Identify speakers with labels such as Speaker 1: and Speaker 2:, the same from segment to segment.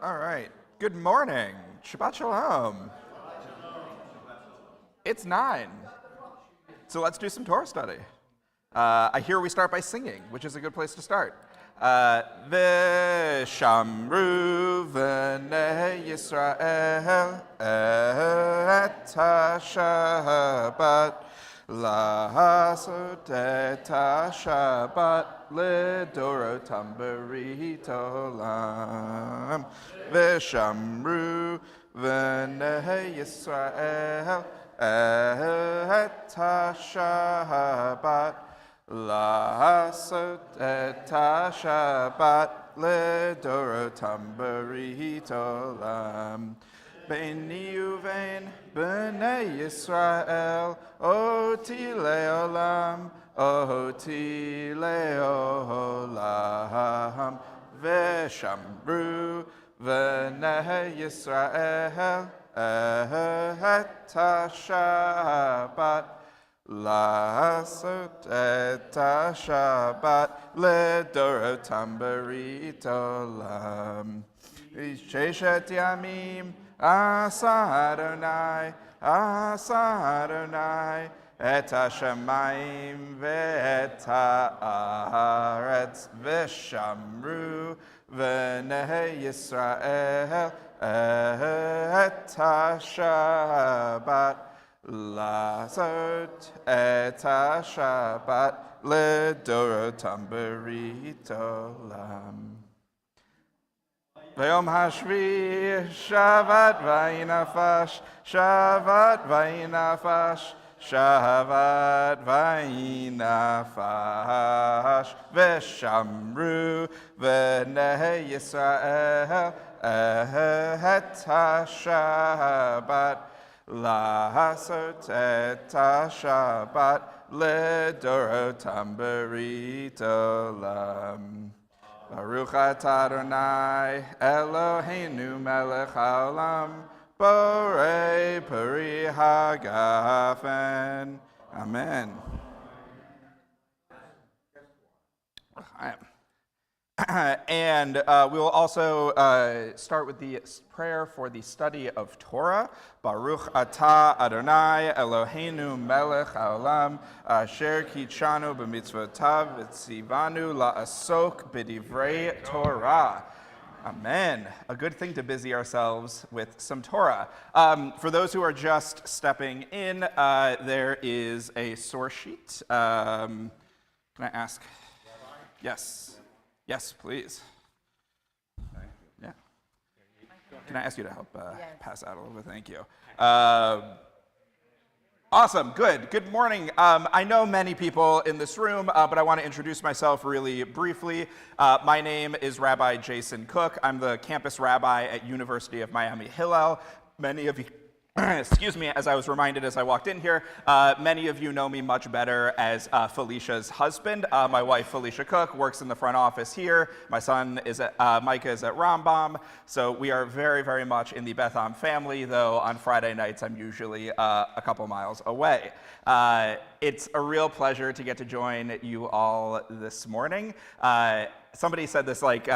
Speaker 1: All right. Good morning. Shabbat Shalom. It's 9. So let's do some Torah study. I hear we start by singing, which is a good place to start. V'shamru v'nei Yisrael et ha-Shabbat לעשות את השבת לדורותם ברית עולם ושמרו בני ישראל את השבת לעשות את השבת לדורותם ברית עולם ביני ובין בני ישראל אותי לעולם ושמרו בני ישראל את השבת לעשות את השבת לדורותם ברית עולם ששת ימים עשה אדוני את השמיים ואת הארץ ושמרו בני ישראל את השבת לעשות את השבת לדורותם ברית עולם ביום השביעי שבת ויהי נפש שבת ויהי נפש שבת ויהי נפש ושמרו בני ישראל את השבת לעשות את השבת לדורותם ברית עולם Baruch atah Adonai Eloheinu melech haolam borei peri hagafen. Amen. And we will also start with the prayer for the study of Torah. Baruch atah Adonai Eloheinu melech haolam asher kitshanu b'mitzvotav v'tzivanu la'asok b'divrei Torah. Amen. A good thing to busy ourselves with some Torah. For those who are just stepping in, there is a source sheet. Can I ask? Yes. Yes, please. Yeah. Can I ask you to help pass out a little bit? Thank you. Awesome. Good. Good morning. I know many people in this room, but I want to introduce myself really briefly. My name is Rabbi Jason Cook. I'm the campus rabbi at University of Miami Hillel. Many of you excuse me, as I was reminded as I walked in here, many of you know me much better as Felicia's husband. My wife, Felicia Cook, works in the front office here. My son, Micah, is at Rambam. So we are very, very much in the Beth Am family, though on Friday nights I'm usually a couple miles away. It's a real pleasure to get to join you all this morning. Somebody said this like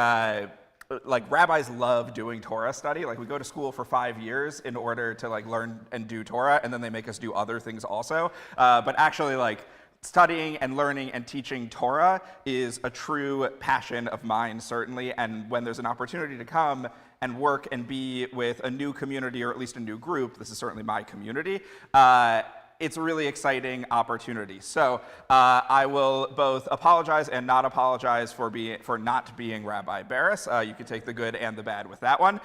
Speaker 1: rabbis love doing Torah study. Like we go to school for 5 years in order to learn and do Torah, and then they make us do other things also. But actually studying and learning and teaching Torah is a true passion of mine, certainly. And when there's an opportunity to come and work and be with a new community, or at least a new group, this is certainly my community, it's a really exciting opportunity. So I will both apologize and not apologize for not being Rabbi Barris. You can take the good and the bad with that one.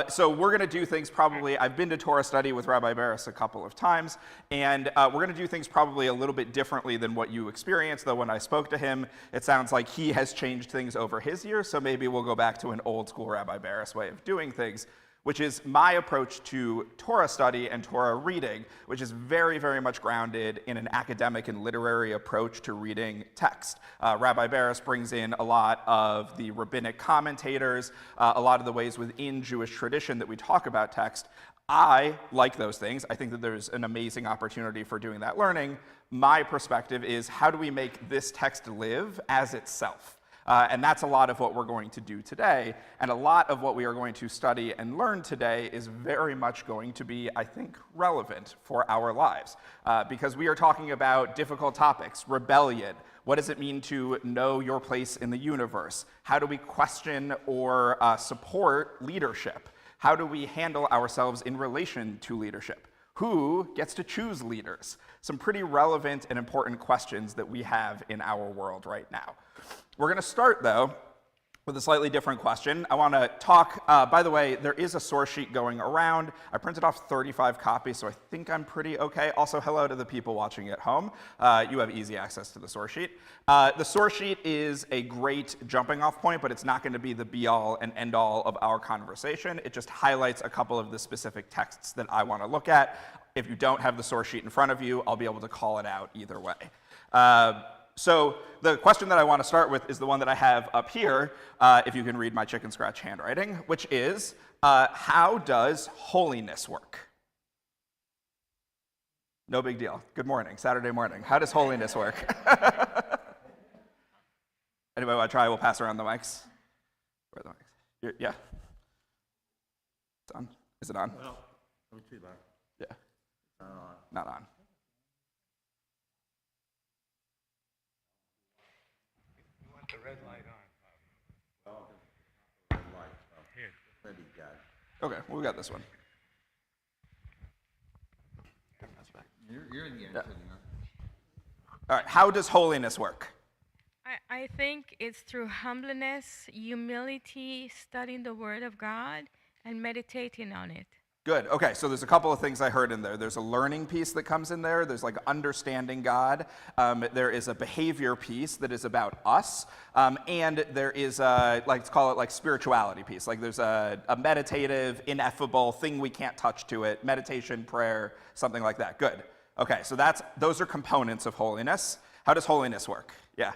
Speaker 1: So we're going to do things probably, I've been to Torah study with Rabbi Barris a couple of times, and we're going to do things probably a little bit differently than what you experienced, though when I spoke to him, it sounds like he has changed things over his years, so maybe we'll go back to an old school Rabbi Barris way of doing things, which is my approach to Torah study and Torah reading, which is very, very much grounded in an academic and literary approach to reading text. Rabbi Barris brings in a lot of the rabbinic commentators, a lot of the ways within Jewish tradition that we talk about text. I like those things. I think that there's an amazing opportunity for doing that learning. My perspective is, how do we make this text live as itself? And that's a lot of what we're going to do today. And a lot of what we are going to study and learn today is very much going to be, I think, relevant for our lives. Because we are talking about difficult topics, rebellion. What does it mean to know your place in the universe? How do we question or support leadership? How do we handle ourselves in relation to leadership? Who gets to choose leaders? Some pretty relevant and important questions that we have in our world right now. We're going to start, though, with a slightly different question. I want to talk, by the way, there is a source sheet going around. I printed off 35 copies, so I think I'm pretty okay. Also, hello to the people watching at home. You have easy access to the source sheet. The source sheet is a great jumping off point, but it's not going to be the be-all and end-all of our conversation. It just highlights a couple of the specific texts that I want to look at. If you don't have the source sheet in front of you, I'll be able to call it out either way. So the question that I want to start with is the one that I have up here, if you can read my chicken scratch handwriting, which is, how does holiness work? No big deal. Good morning, Saturday morning. How does holiness work? Anybody want to try? We'll pass around the mics. Where are the mics? Yeah. It's on. Is it on?
Speaker 2: Well, let me see that.
Speaker 1: Yeah.
Speaker 2: Not on.
Speaker 1: Not on.
Speaker 3: The red light on.
Speaker 2: Well, red light.
Speaker 3: Here.
Speaker 2: Ready, guys.
Speaker 1: Okay, well, we got this one.
Speaker 2: You're in the
Speaker 1: Yeah.
Speaker 2: answer, you know.
Speaker 1: All right, how does holiness work?
Speaker 4: I think it's through humbleness, humility, studying the Word of God, and meditating on it.
Speaker 1: Good. Okay, so there's a couple of things I heard in there. There's a learning piece that comes in there. There's like understanding God. There is a behavior piece that is about us. And there is a, let's call it like spirituality piece. Like there's a meditative, ineffable thing we can't touch to it. Meditation, prayer, something like that. Good. Okay, so those are components of holiness. How does holiness work? Yeah.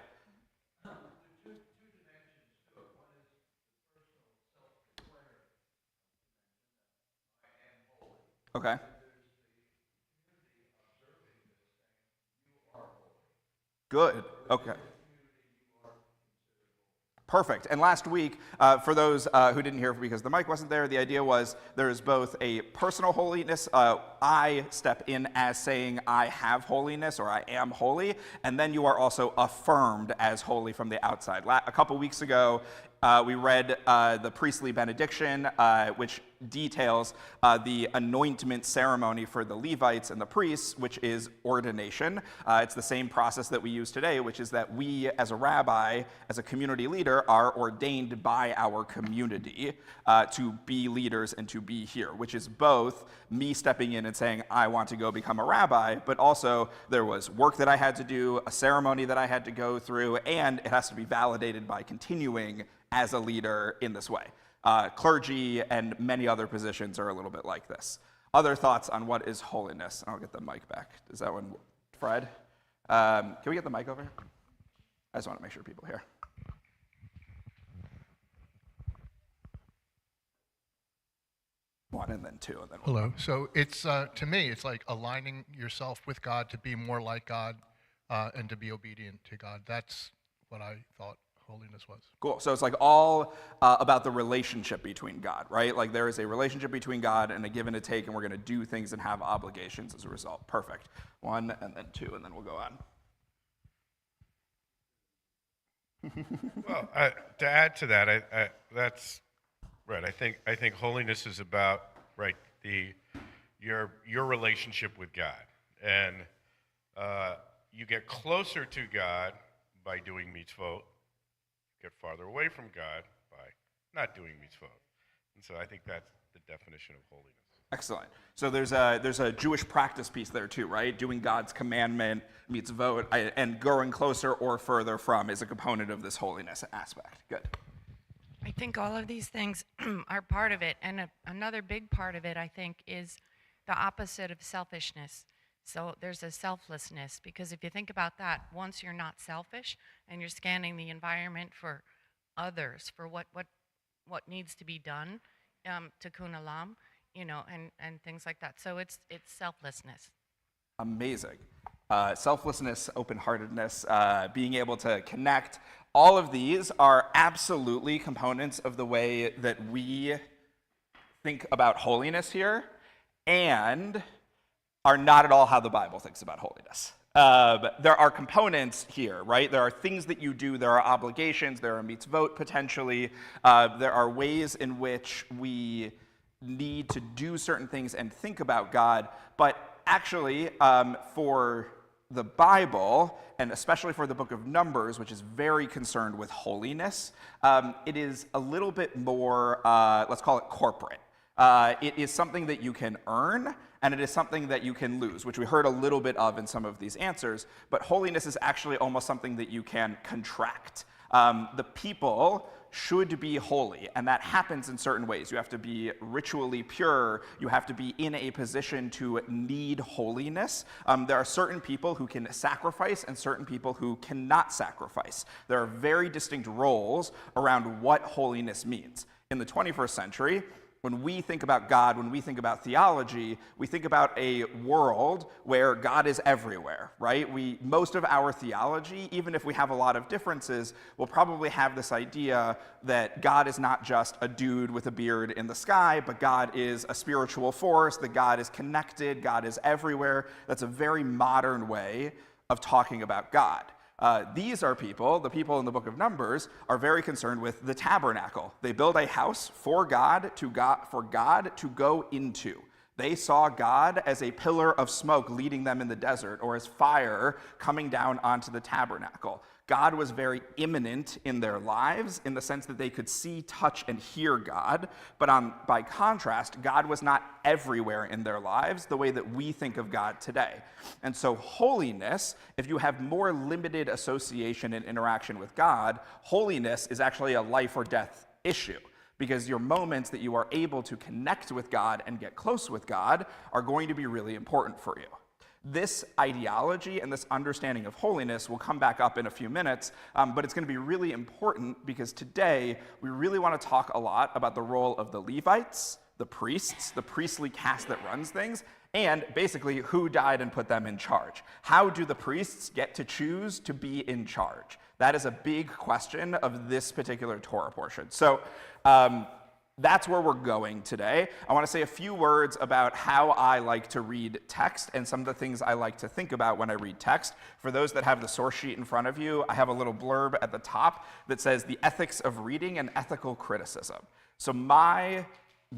Speaker 1: Okay. Good. Okay. Perfect. And last week, for those who didn't hear because the mic wasn't there, the idea was there is both a personal holiness. I step in as saying I have holiness or I am holy, and then you are also affirmed as holy from the outside. A couple weeks ago, we read the priestly benediction, which details the anointment ceremony for the Levites and the priests, which is ordination. It's the same process that we use today, which is that we, as a rabbi, as a community leader, are ordained by our community to be leaders and to be here, which is both me stepping in and saying, I want to go become a rabbi, but also there was work that I had to do, a ceremony that I had to go through, and it has to be validated by continuing as a leader in this way. Clergy and many other positions are a little bit like this. Other thoughts on what is holiness? I'll get the mic back. Is that one, Fred? Can we get the mic over here? I just want to make sure people hear. One and then two, and then we'll
Speaker 5: Hello. So it's to me, it's like aligning yourself with God to be more like God and to be obedient to God. That's what I thought holiness was.
Speaker 1: Cool. So it's like all about the relationship between God, right? Like there is a relationship between God and a give and a take, and we're going to do things and have obligations as a result. Perfect. One and then two, and then we'll go on.
Speaker 3: Well, to add to that, that's right. I think holiness is about your relationship with God, and you get closer to God by doing mitzvot. Get farther away from God by not doing mitzvot. And so I think that's the definition of holiness.
Speaker 1: Excellent. So there's a Jewish practice piece there too, right? Doing God's commandment, mitzvot, and growing closer or further from is a component of this holiness aspect. Good.
Speaker 6: I think all of these things are part of it. And another big part of it, I think, is the opposite of selfishness. So there's a selflessness, because if you think about that, once you're not selfish and you're scanning the environment for others, for what needs to be done, tikkun olam, and things like that. So it's selflessness.
Speaker 1: Amazing. selflessness, open-heartedness, being able to connect. All of these are absolutely components of the way that we think about holiness here, and are not at all how the Bible thinks about holiness. There are components here, right? There are things that you do, there are obligations, there are mitzvot potentially, there are ways in which we need to do certain things and think about God, but actually, for the Bible, and especially for the book of Numbers, which is very concerned with holiness, it is a little bit more, let's call it corporate. It is something that you can earn, and it is something that you can lose, which we heard a little bit of in some of these answers, but holiness is actually almost something that you can contract. The people should be holy, and that happens in certain ways. You have to be ritually pure. You have to be in a position to need holiness. There are certain people who can sacrifice and certain people who cannot sacrifice. There are very distinct roles around what holiness means. In the 21st century, when we think about God, when we think about theology, we think about a world where God is everywhere, right? Most of our theology, even if we have a lot of differences, will probably have this idea that God is not just a dude with a beard in the sky, but God is a spiritual force, that God is connected, God is everywhere. That's a very modern way of talking about God. These are people, the people in the book of Numbers, are very concerned with the tabernacle. They build a house for God to go into. They saw God as a pillar of smoke leading them in the desert, or as fire coming down onto the tabernacle. God was very immanent in their lives in the sense that they could see, touch, and hear God. But by contrast, God was not everywhere in their lives the way that we think of God today. And so holiness, if you have more limited association and interaction with God, holiness is actually a life or death issue. Because your moments that you are able to connect with God and get close with God are going to be really important for you. This ideology and this understanding of holiness will come back up in a few minutes, but it's going to be really important because today we really want to talk a lot about the role of the Levites, the priests, the priestly caste that runs things, and basically who died and put them in charge. How do the priests get to choose to be in charge? That is a big question of this particular Torah portion. So that's where we're going today. I want to say a few words about how I like to read text and some of the things I like to think about when I read text. For those that have the source sheet in front of you, I have a little blurb at the top that says the ethics of reading and ethical criticism. So my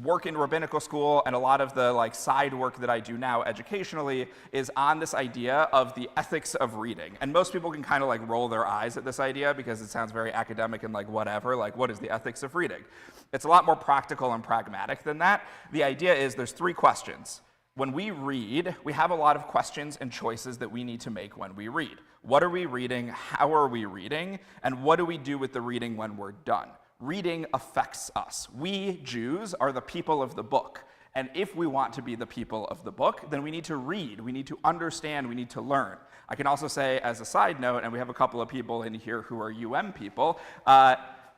Speaker 1: work in rabbinical school and a lot of the side work that I do now educationally is on this idea of the ethics of reading. And most people can kind of roll their eyes at this idea because it sounds very academic and whatever, what is the ethics of reading? It's a lot more practical and pragmatic than that. The idea is there's three questions. When we read, we have a lot of questions and choices that we need to make when we read. What are we reading? How are we reading? And what do we do with the reading when we're done? Reading affects us. We, Jews, are the people of the book. And if we want to be the people of the book, then we need to read, we need to understand, we need to learn. I can also say, as a side note, and we have a couple of people in here who are people,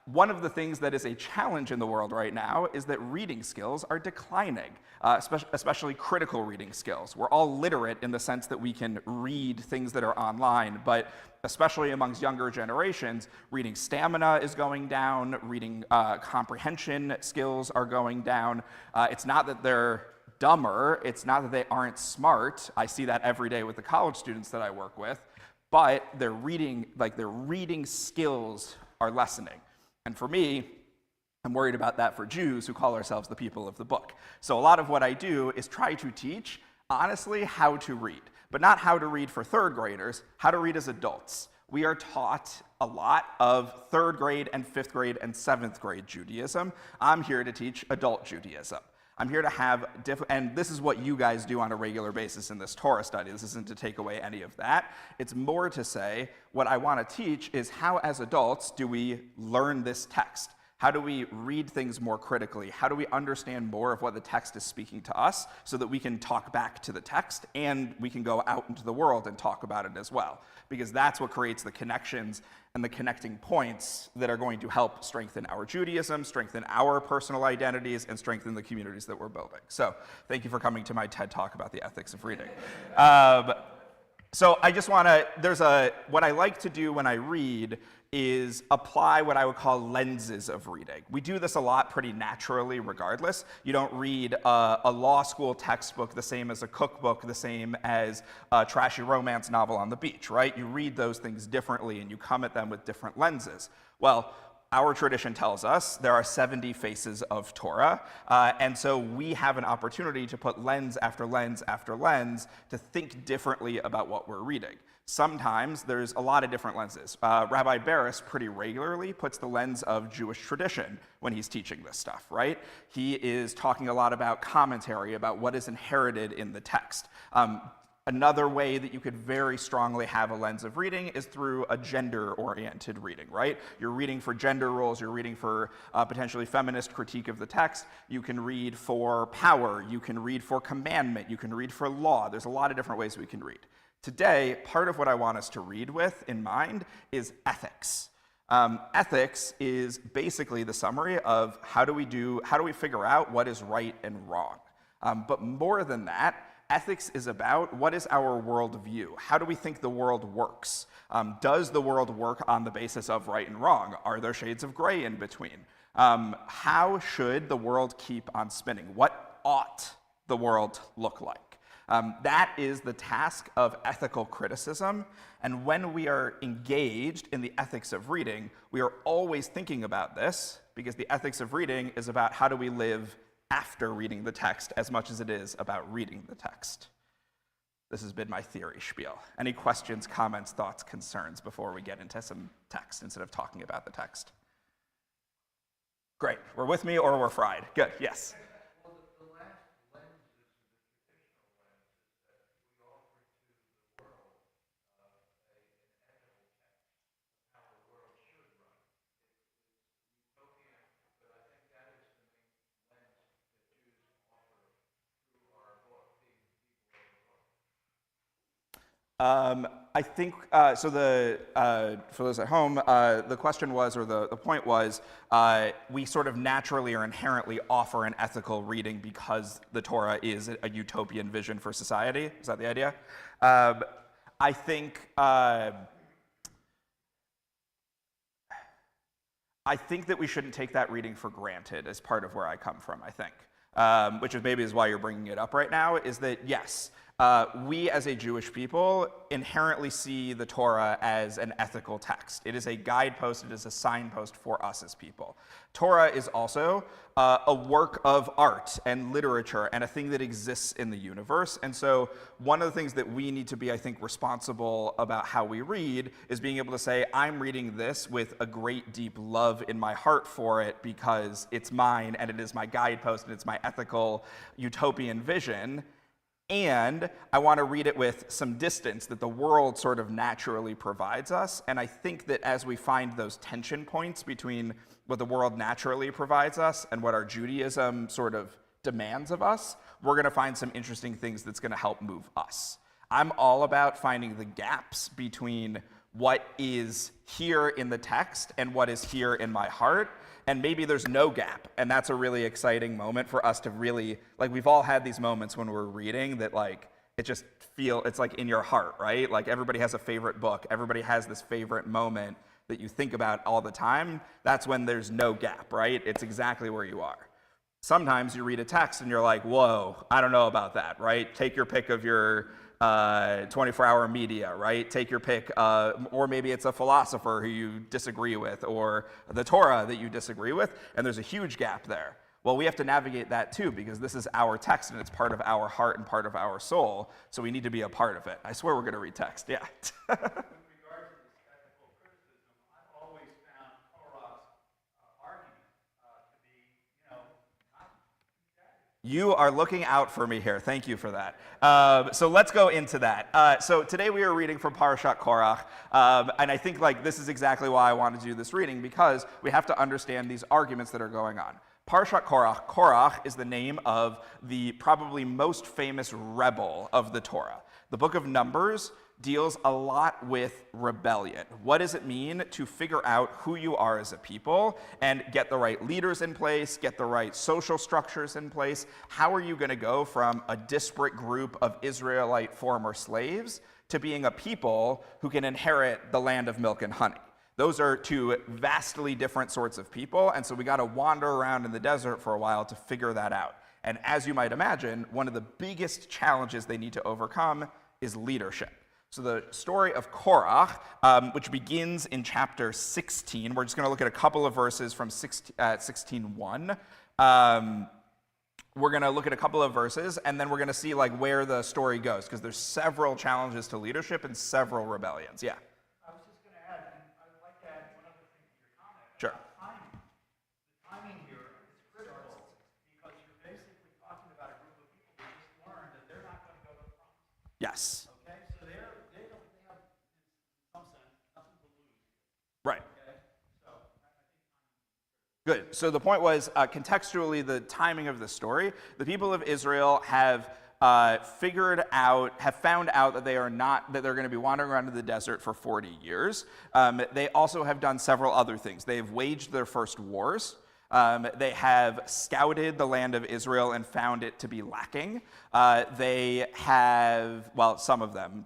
Speaker 1: one of the things that is a challenge in the world right now is that reading skills are declining, especially critical reading skills. We're all literate in the sense that we can read things that are online, but especially amongst younger generations, reading stamina is going down, reading comprehension skills are going down. It's not that they're dumber, it's not that they aren't smart. I see that every day with the college students that I work with, but their reading skills are lessening. And for me, I'm worried about that for Jews who call ourselves the people of the book. So a lot of what I do is try to teach, honestly, how to read. But not how to read for third graders, how to read as adults. We are taught a lot of third grade and fifth grade and seventh grade Judaism. I'm here to teach adult Judaism. I'm here to have, and this is what you guys do on a regular basis in this Torah study. This isn't to take away any of that. It's more to say, what I want to teach is how as adults do we learn this text? How do we read things more critically? How do we understand more of what the text is speaking to us so that we can talk back to the text and we can go out into the world and talk about it as well? Because that's what creates the connections and the connecting points that are going to help strengthen our Judaism, strengthen our personal identities, and strengthen the communities that we're building. So thank you for coming to my TED Talk about the ethics of reading. So I just want to, what I like to do when I read is apply what I would call lenses of reading. We do this a lot pretty naturally regardless. You don't read a law school textbook the same as a cookbook, the same as a trashy romance novel on the beach, right? You read those things differently and you come at them with different lenses. Well, our tradition tells us there are 70 faces of Torah, and so we have an opportunity to put lens after lens after lens to think differently about what we're reading. Sometimes there's a lot of different lenses. Rabbi Barris pretty regularly puts the lens of Jewish tradition when he's teaching this stuff, right? He is talking a lot about commentary, about what is inherited in the text. Another way that you could very strongly have a lens of reading is through a gender-oriented reading, right? You're reading for gender roles, you're reading for potentially feminist critique of the text, you can read for power, you can read for commandment, you can read for law. There's a lot of different ways we can read. Today, part of what I want us to read with in mind is ethics. Ethics is basically the summary of how do we figure out what is right and wrong. But more than that, ethics is about what is our worldview? How do we think the world works? Does the world work on the basis of right and wrong? Are there shades of gray in between? How should the world keep on spinning? What ought the world look like? That is the task of ethical criticism, and when we are engaged in the ethics of reading, we are always thinking about this, because the ethics of reading is about how do we live after reading the text as much as it is about reading the text. This has been my theory spiel. Any questions, comments, thoughts, concerns before we get into some text instead of talking about the text? Great. We're with me or we're fried. Good. Yes. I think, so for those at home, the question was, or the point was, we sort of naturally or inherently offer an ethical reading because the Torah is a utopian vision for society. Is that the idea? I think that we shouldn't take that reading for granted as part of where I come from, I think. Which is maybe why you're bringing it up right now, is that yes, we as a Jewish people inherently see the Torah as an ethical text. It is a guidepost, it is a signpost for us as people. Torah is also a work of art and literature and a thing that exists in the universe. And so one of the things that we need to be, I think, responsible about how we read is being able to say, I'm reading this with a great deep love in my heart for it because it's mine and it is my guidepost and it's my ethical utopian vision. And I want to read it with some distance that the world sort of naturally provides us. And I think that as we find those tension points between what the world naturally provides us and what our Judaism sort of demands of us, we're going to find some interesting things that's going to help move us. I'm all about finding the gaps between what is here in the text and what is here in my heart. And maybe there's no gap, and that's a really exciting moment for us to really, like, we've all had these moments when we're reading that, like, it's like in your heart, right? Like, everybody has a favorite book, everybody has this favorite moment that you think about all the time. That's when there's no gap, right? It's exactly where you are. Sometimes you read a text and you're like, whoa, I don't know about that, right? Take your pick of your 24-hour media, right? Take your pick, or maybe it's a philosopher who you disagree with, or the Torah that you disagree with, and there's a huge gap there. Well, we have to navigate that too, because this is our text, and it's part of our heart and part of our soul, so we need to be a part of it. I swear we're going to read text, yeah. You are looking out for me here. Thank you for that. So let's go into that. So today we are reading from Parashat Korach, and I think this is exactly why I wanted to do this reading, because we have to understand these arguments that are going on. Parashat Korach. Korach is the name of the probably most famous rebel of the Torah. The book of Numbers deals a lot with rebellion. What does it mean to figure out who you are as a people and get the right leaders in place, get the right social structures in place? How are you going to go from a disparate group of Israelite former slaves to being a people who can inherit the land of milk and honey. Those are two vastly different sorts of people, and so we got to wander around in the desert for a while to figure that out. And as you might imagine, one of the biggest challenges they need to overcome is leadership. So the story of Korach, which begins in chapter 16, we're just going to look at a couple of verses from 16:1. We're going to look at a couple of verses, and then we're going to see like where the story goes, because there's several challenges to leadership and several rebellions. Yeah.
Speaker 7: I was just going to add, and I would like to add one other thing to your comment.
Speaker 1: Sure.
Speaker 7: About timing. The timing here is critical because you're basically talking about a group of people who just learned that they're not going to go to the promised.
Speaker 1: Yes.
Speaker 7: Okay, so they have, in some sense, nothing to lose.
Speaker 1: Right.
Speaker 7: Okay, so I think.
Speaker 1: Good. So the point was, contextually, the timing of the story. The people of Israel have found out that they're going to be wandering around in the desert for 40 years. They also have done several other things. They've waged their first wars. They have scouted the land of Israel and found it to be lacking. They have, well, some of them,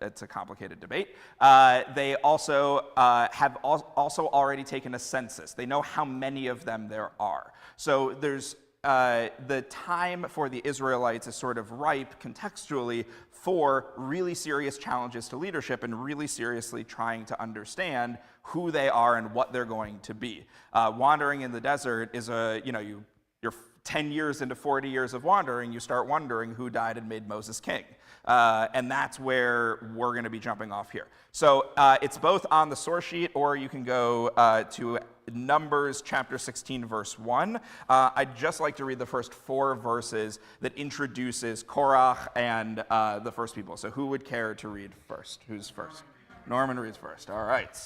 Speaker 1: it's a complicated debate. They also have also already taken a census. They know how many of them there are. So there's the time for the Israelites is sort of ripe contextually for really serious challenges to leadership and really seriously trying to understand who they are and what they're going to be. Wandering in the desert is you're 10 years into 40 years of wandering, you start wondering who died and made Moses king. And that's where we're going to be jumping off here. So it's both on the source sheet, or you can go to Numbers chapter 16, verse 1. I'd just like to read the first 4 verses that introduces Korach and the first people. So who would care to read first? Who's first? Norman reads first. All right.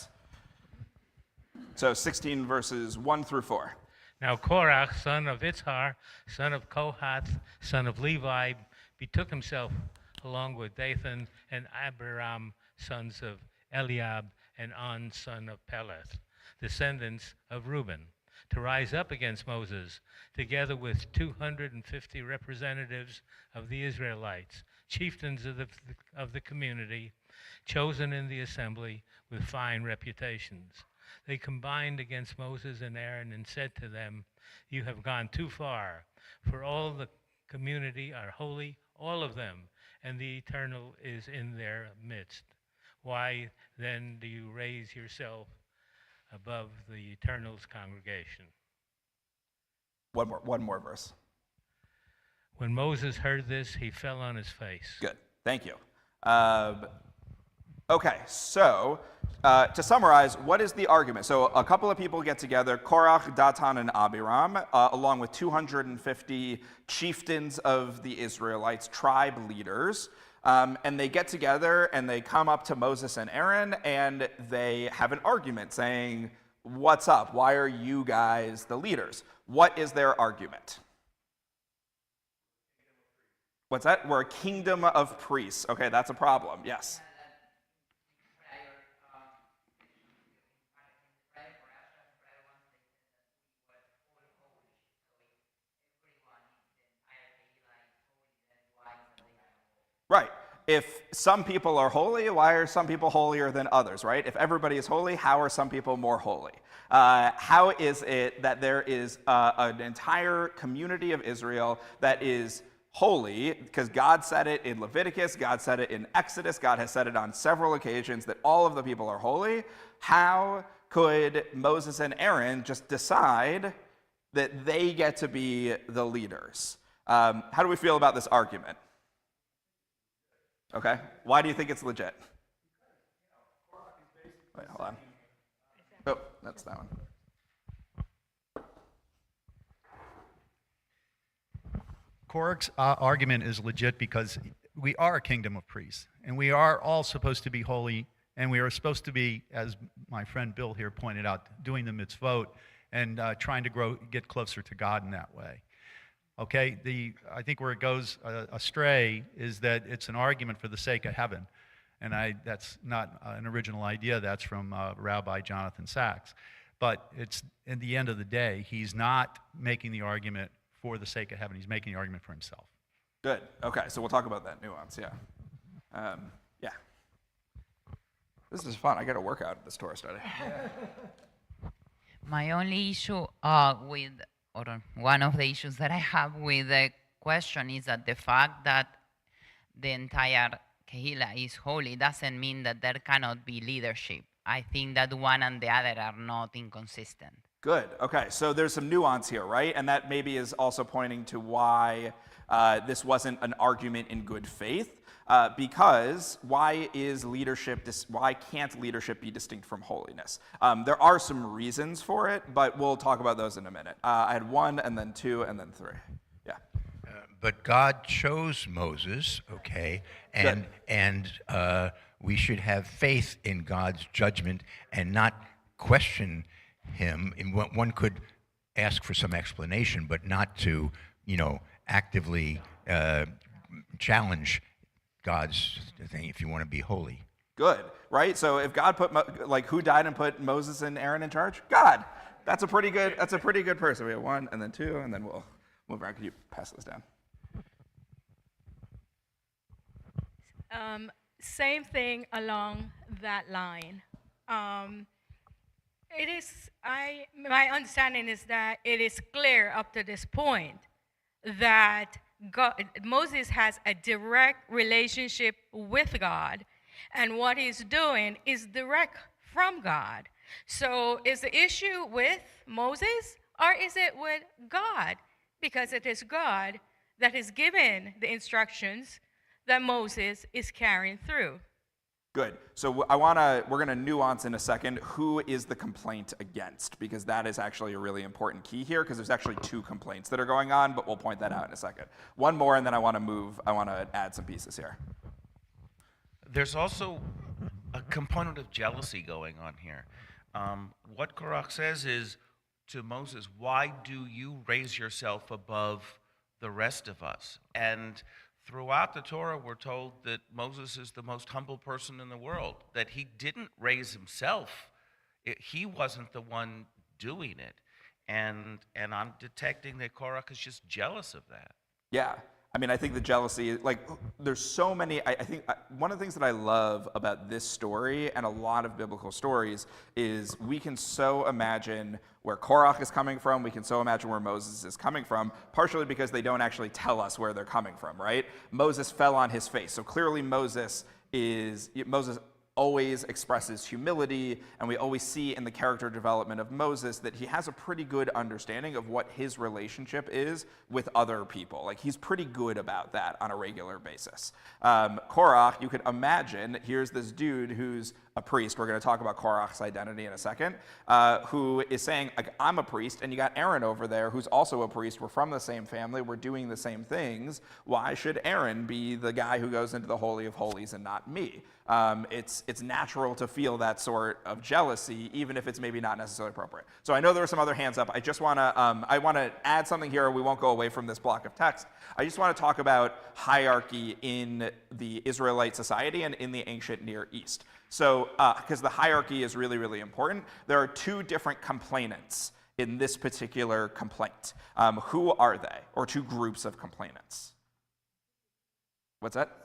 Speaker 1: So 16 verses 1 through 4.
Speaker 8: Now Korach, son of Itzhar, son of Kohath, son of Levi, betook himself along with Dathan and Abiram, sons of Eliab, and On, son of Peleth, descendants of Reuben, to rise up against Moses, together with 250 representatives of the Israelites, chieftains of the community, chosen in the assembly with fine reputations. They combined against Moses and Aaron and said to them, "You have gone too far, for all the community are holy, all of them, and the Eternal is in their midst. Why then do you raise yourself above the Eternal's congregation?"
Speaker 1: One more verse.
Speaker 8: When Moses heard this, he fell on his face.
Speaker 1: Good. Thank you. Okay, so to summarize, what is the argument? So a couple of people get together, Korach, Datan, and Abiram, along with 250 chieftains of the Israelites, tribe leaders, and they get together and they come up to Moses and Aaron and they have an argument saying, "What's up? Why are you guys the leaders?" What is their argument? What's that? We're a kingdom of priests. Okay, that's a problem. Yes. Right. If some people are holy, why are some people holier than others, right? If everybody is holy, how are some people more holy? How is it that there is an entire community of Israel that is holy, because God said it in Leviticus, God said it in Exodus, God has said it on several occasions that all of the people are holy? How could Moses and Aaron just decide that they get to be the leaders? How do we feel about this argument? Okay. Why do you think it's legit? Wait, hold on. Oh, that's that one.
Speaker 9: Korach's argument is legit because we are a kingdom of priests, and we are all supposed to be holy, and we are supposed to be, as my friend Bill here pointed out, doing the mitzvot and trying to get closer to God in that way. Okay, I think where it goes astray is that it's an argument for the sake of heaven. And that's not an original idea. That's from Rabbi Jonathan Sachs. But it's, in the end of the day, he's not making the argument for the sake of heaven. He's making the argument for himself.
Speaker 1: Good. Okay, so we'll talk about that nuance, yeah. Yeah. This is fun. I got to work out at this Torah study.
Speaker 10: My only issue or one of the issues that I have with the question is that the fact that the entire Kehillah is holy doesn't mean that there cannot be leadership. I think that one and the other are not inconsistent.
Speaker 1: Good. Okay. So there's some nuance here, right? And that maybe is also pointing to why this wasn't an argument in good faith. Because why can't leadership be distinct from holiness? There are some reasons for it, but we'll talk about those in a minute. I had 1 and then 2 and then 3. Yeah.
Speaker 11: But God chose Moses, okay, and we should have faith in God's judgment and not question him. And one could ask for some explanation, but not to, actively challenge God's thing if you want to be holy.
Speaker 1: Good, right? So if God put who died and put Moses and Aaron in charge? God. That's a pretty good person. We have 1 and then 2 and then we'll move around. Could you pass this down?
Speaker 4: Same thing along that line. My understanding is that it is clear up to this point that Moses has a direct relationship with God, and what he's doing is direct from God. So is the issue with Moses or is it with God? Because it is God that is given the instructions that Moses is carrying through.
Speaker 1: Good. So we're going to nuance in a second who is the complaint against, because that is actually a really important key here, because there's actually 2 complaints that are going on, but we'll point that out in a second. One more, and then I want to add some pieces here.
Speaker 12: There's also a component of jealousy going on here. What Korach says is to Moses, why do you raise yourself above the rest of us? And throughout the Torah, we're told that Moses is the most humble person in the world, that he didn't raise himself. He wasn't the one doing it. And I'm detecting that Korach is just jealous of that.
Speaker 1: Yeah. I mean, I think the jealousy, there's so many, I think one of the things that I love about this story and a lot of biblical stories is we can so imagine where Korach is coming from, we can so imagine where Moses is coming from, partially because they don't actually tell us where they're coming from, right? Moses fell on his face. So clearly Moses always expresses humility, and we always see in the character development of Moses that he has a pretty good understanding of what his relationship is with other people. He's pretty good about that on a regular basis. Korach, you could imagine, here's this dude who's a priest. We're going to talk about Korach's identity in a second, who is saying, I'm a priest, and you got Aaron over there who's also a priest. We're from the same family. We're doing the same things. Why should Aaron be the guy who goes into the Holy of Holies and not me? It's natural to feel that sort of jealousy, even if it's maybe not necessarily appropriate. So I know there were some other hands up. I just want to add something here. We won't go away from this block of text. I just want to talk about hierarchy in the Israelite society and in the ancient Near East. So, because the hierarchy is really, really important, there are 2 different complainants in this particular complaint. Who are they? Or 2 groups of complainants? What's that?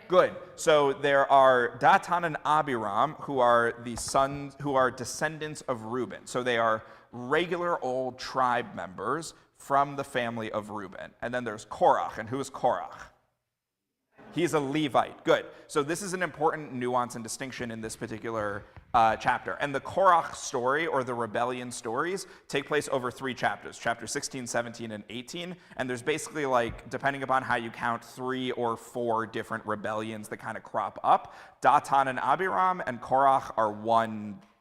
Speaker 1: Good. So there are Datan and Abiram, who are descendants of Reuben. So they are regular old tribe members from the family of Reuben. And then there's Korach. And who is Korach? He's a Levite. Good. So this is an important nuance and distinction in this particular chapter. And the Korach story, or the rebellion stories, take place over 3 chapters, chapters 16, 17, and 18. And there's basically, depending upon how you count, 3 or 4 different rebellions that kind of crop up. Datan and Abiram and Korach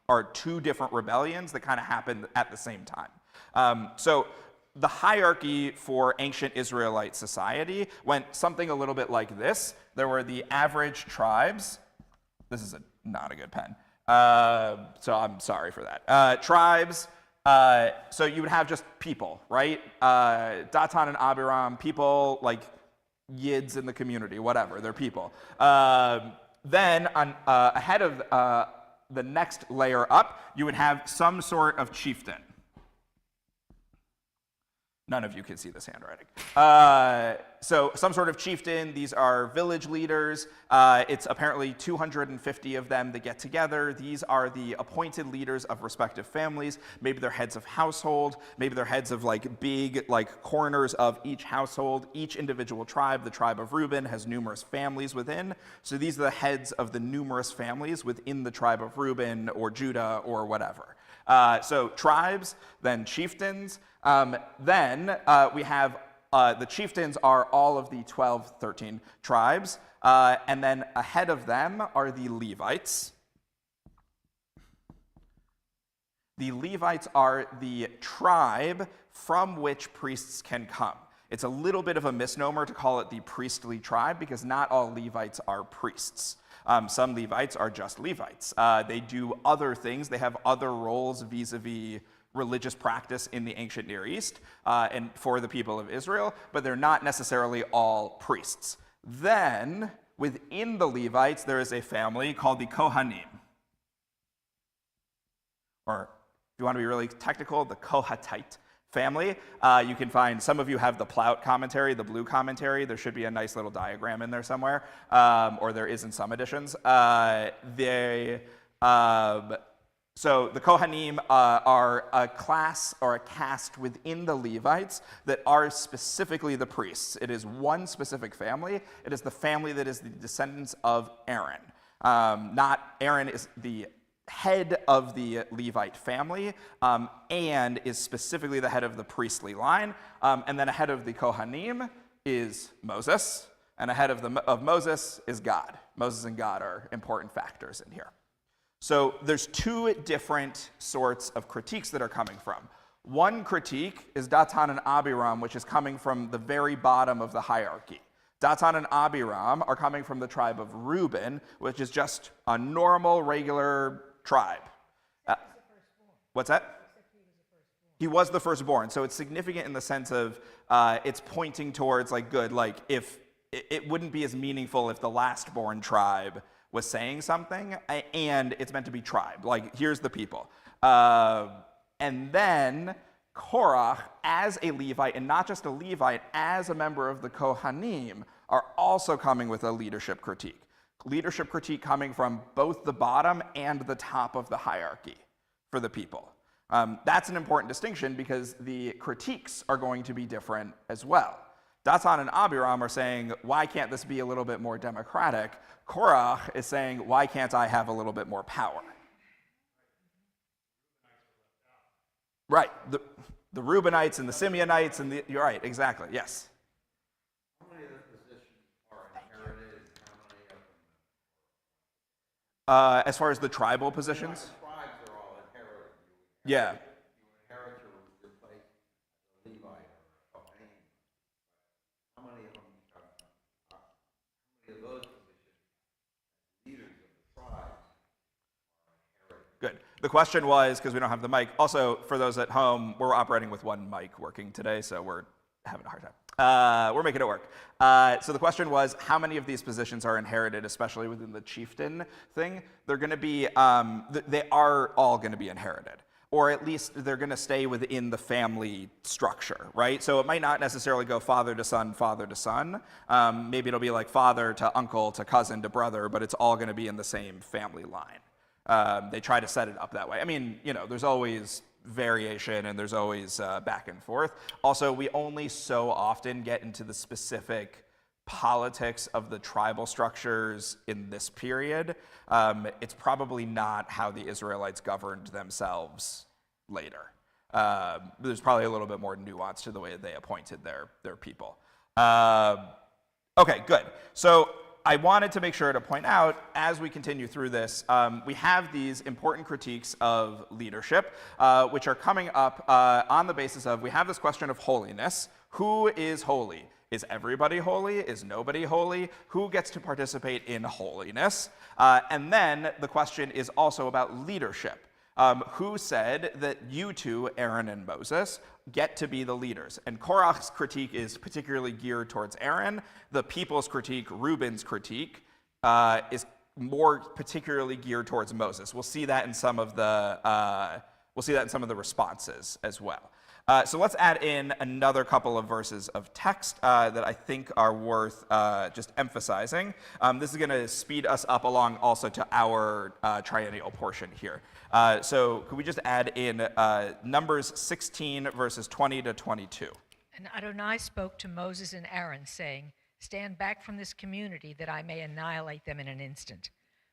Speaker 1: are 2 different rebellions that kind of happen at the same time. So the hierarchy for ancient Israelite society went something a little bit like this. There were the average tribes. This is not a good pen. So I'm sorry for that. Tribes. So you would have just people, right? Datan and Abiram, people like yids in the community, whatever, they're people. Then ahead of the next layer up, you would have some sort of chieftain. None of you can see this handwriting. So some sort of chieftain, these are village leaders. It's apparently 250 of them that get together. These are the appointed leaders of respective families. Maybe they're heads of household. Maybe they're heads of like big like corners of each household. Each individual tribe, the tribe of Reuben, has numerous families within. So these are the heads of the numerous families within the tribe of Reuben or Judah or whatever. So tribes, then chieftains. Then we have the chieftains are all of the 12, 13 tribes. And then ahead of them are the Levites. The Levites are the tribe from which priests can come. It's a little bit of a misnomer to call it the priestly tribe because not all Levites are priests. Some Levites are just Levites. They do other things. They have other roles vis-a-vis religious practice in the ancient Near East and for the people of Israel, but they're not necessarily all priests. Then, within the Levites, there is a family called the Kohanim. Or, if you want to be really technical, the Kohatite family. You can find, some of you have the Plout commentary, the blue commentary. There should be a nice little diagram in there somewhere, or there is in some editions. So the Kohanim are a class or a caste within the Levites that are specifically the priests. It is one specific family. It is the family that is the descendants of Aaron. Aaron is the head of the Levite family and is specifically the head of the priestly line. And then ahead of the Kohanim is Moses, and ahead of Moses is God. Moses and God are important factors in here. So there's two different sorts of critiques that are coming from. One critique is Datan and Abiram, which is coming from the very bottom of the hierarchy. Datan and Abiram are coming from the tribe of Reuben, which is just a normal, regular tribe. What's that? He was the firstborn. So it's significant in the sense of it's pointing towards like good, like if it wouldn't be as meaningful if the lastborn tribe was saying something, and it's meant to be tribe. Like, here's the people. And then Korach, as a Levite, and not just a Levite, as a member of the Kohanim, are also coming with a leadership critique. Leadership critique coming from both the bottom and the top of the hierarchy for the people. That's an important distinction because the critiques are going to be different as well. Datan and Abiram are saying, why can't this be a little bit more democratic? Korach is saying, why can't I have a little bit more power? Right, the Reubenites and the Simeonites, and you're right, exactly, yes.
Speaker 2: How many of the positions are inherited and how many of them?
Speaker 1: As far as the tribal positions?
Speaker 2: The tribes are all inherited.
Speaker 1: Yeah.
Speaker 2: You inherit your place as a Levite or a Kohanim. How many of them become, how many of those positions, leaders of the tribes, are inherited?
Speaker 1: Good. The question was, because we don't have the mic, also for those at home, we're operating with one mic working today, so we're having a hard time. We're making it work. So the question was, how many of these positions are inherited, especially within the chieftain thing? They're going to be, they are all going to be inherited. Or at least they're going to stay within the family structure, right? So it might not necessarily go father to son, father to son. Maybe it'll be like father to uncle to cousin to brother, but it's all going to be in the same family line. They try to set it up that way. I mean, you know, there's always variation and there's always back and forth. Also, we only so often get into the specific politics of the tribal structures in this period. It's probably not how the Israelites governed themselves later. There's probably a little bit more nuance to the way they appointed their people. Okay, good. So I wanted to make sure to point out, as we continue through this, we have these important critiques of leadership, which are coming up on the basis of, we have this question of holiness. Who is holy? Is everybody holy? Is nobody holy? Who gets to participate in holiness? And then the question is also about leadership. Who said that you two, Aaron and Moses, get to be the leaders? And Korach's critique is particularly geared towards Aaron. The people's critique, Reuben's critique, is more particularly geared towards Moses. We'll see that in some of the We'll see that in some of the responses as well. So let's add in another couple of verses of text that I think are worth just emphasizing. This is going to speed us up along also to our triennial portion here. So could we just add in Numbers 16, verses 20 to 22?
Speaker 13: And Adonai spoke to Moses and Aaron, saying, "Stand back from this community, that I may annihilate them in an instant."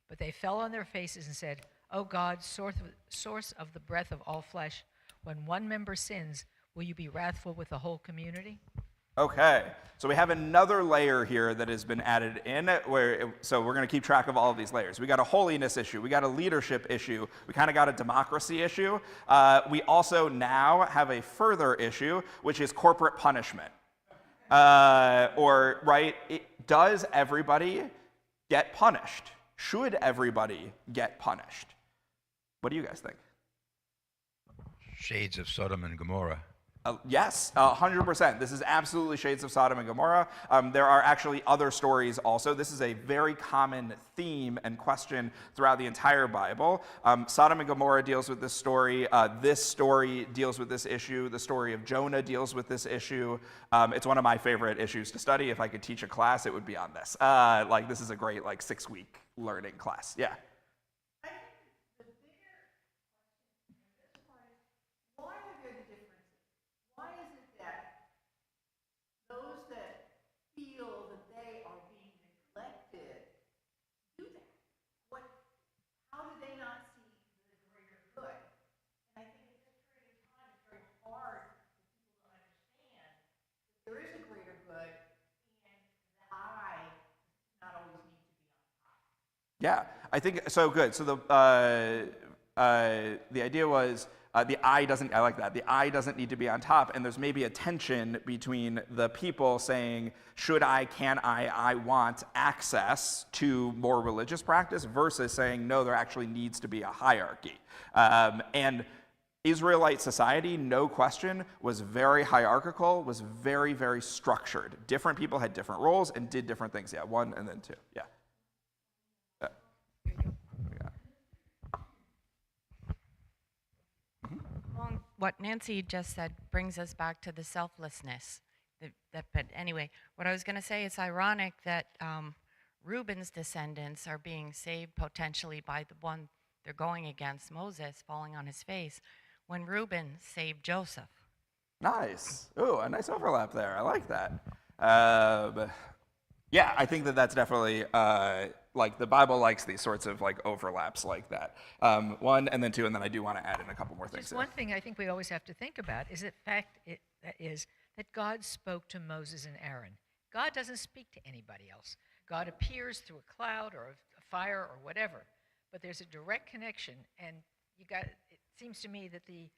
Speaker 13: But they fell on their faces and said, "O God, source of the breath of all flesh, when one member sins, will you be wrathful with the whole community?"
Speaker 1: Okay, so we have another layer here that has been added in, so we're going to keep track of all of these layers. We got a holiness issue, we got a leadership issue, we kind of got a democracy issue. We also now have a further issue, which is corporate punishment. Does everybody get punished? Should everybody get punished? What do you guys think?
Speaker 11: Shades of Sodom and Gomorrah.
Speaker 1: Yes, 100%. This is absolutely shades of Sodom and Gomorrah. There are actually other stories also. This is a very common theme and question throughout the entire Bible. Sodom and Gomorrah deals with this story. This story deals with this issue. The story of Jonah deals with this issue. It's one of my favorite issues to study. If I could teach a class, it would be on this. This is a great 6-week learning class. Yeah. Yeah, I think so. Good. So the idea was the I doesn't. I like that. The I doesn't need to be on top, and there's maybe a tension between the people saying, "Should I? Can I? I want access to more religious practice," versus saying, "No, there actually needs to be a hierarchy." And Israelite society, no question, was very hierarchical, was very, very structured. Different people had different roles and did different things. Yeah, one and then two. Yeah.
Speaker 6: What Nancy just said brings us back to the selflessness. But anyway, what I was going to say, it's ironic that Reuben's descendants are being saved potentially by the one they're going against, Moses, falling on his face, when Reuben saved Joseph.
Speaker 1: Nice. Ooh, a nice overlap there. I like that. Yeah, I think that's definitely, the Bible likes these sorts of overlaps like that. One, and then two, and then I do want to add in a couple more things.
Speaker 13: Just one thing I think we always have to think about is that God spoke to Moses and Aaron. God doesn't speak to anybody else. God appears through a cloud or a fire or whatever, but there's a direct connection, and it seems to me that the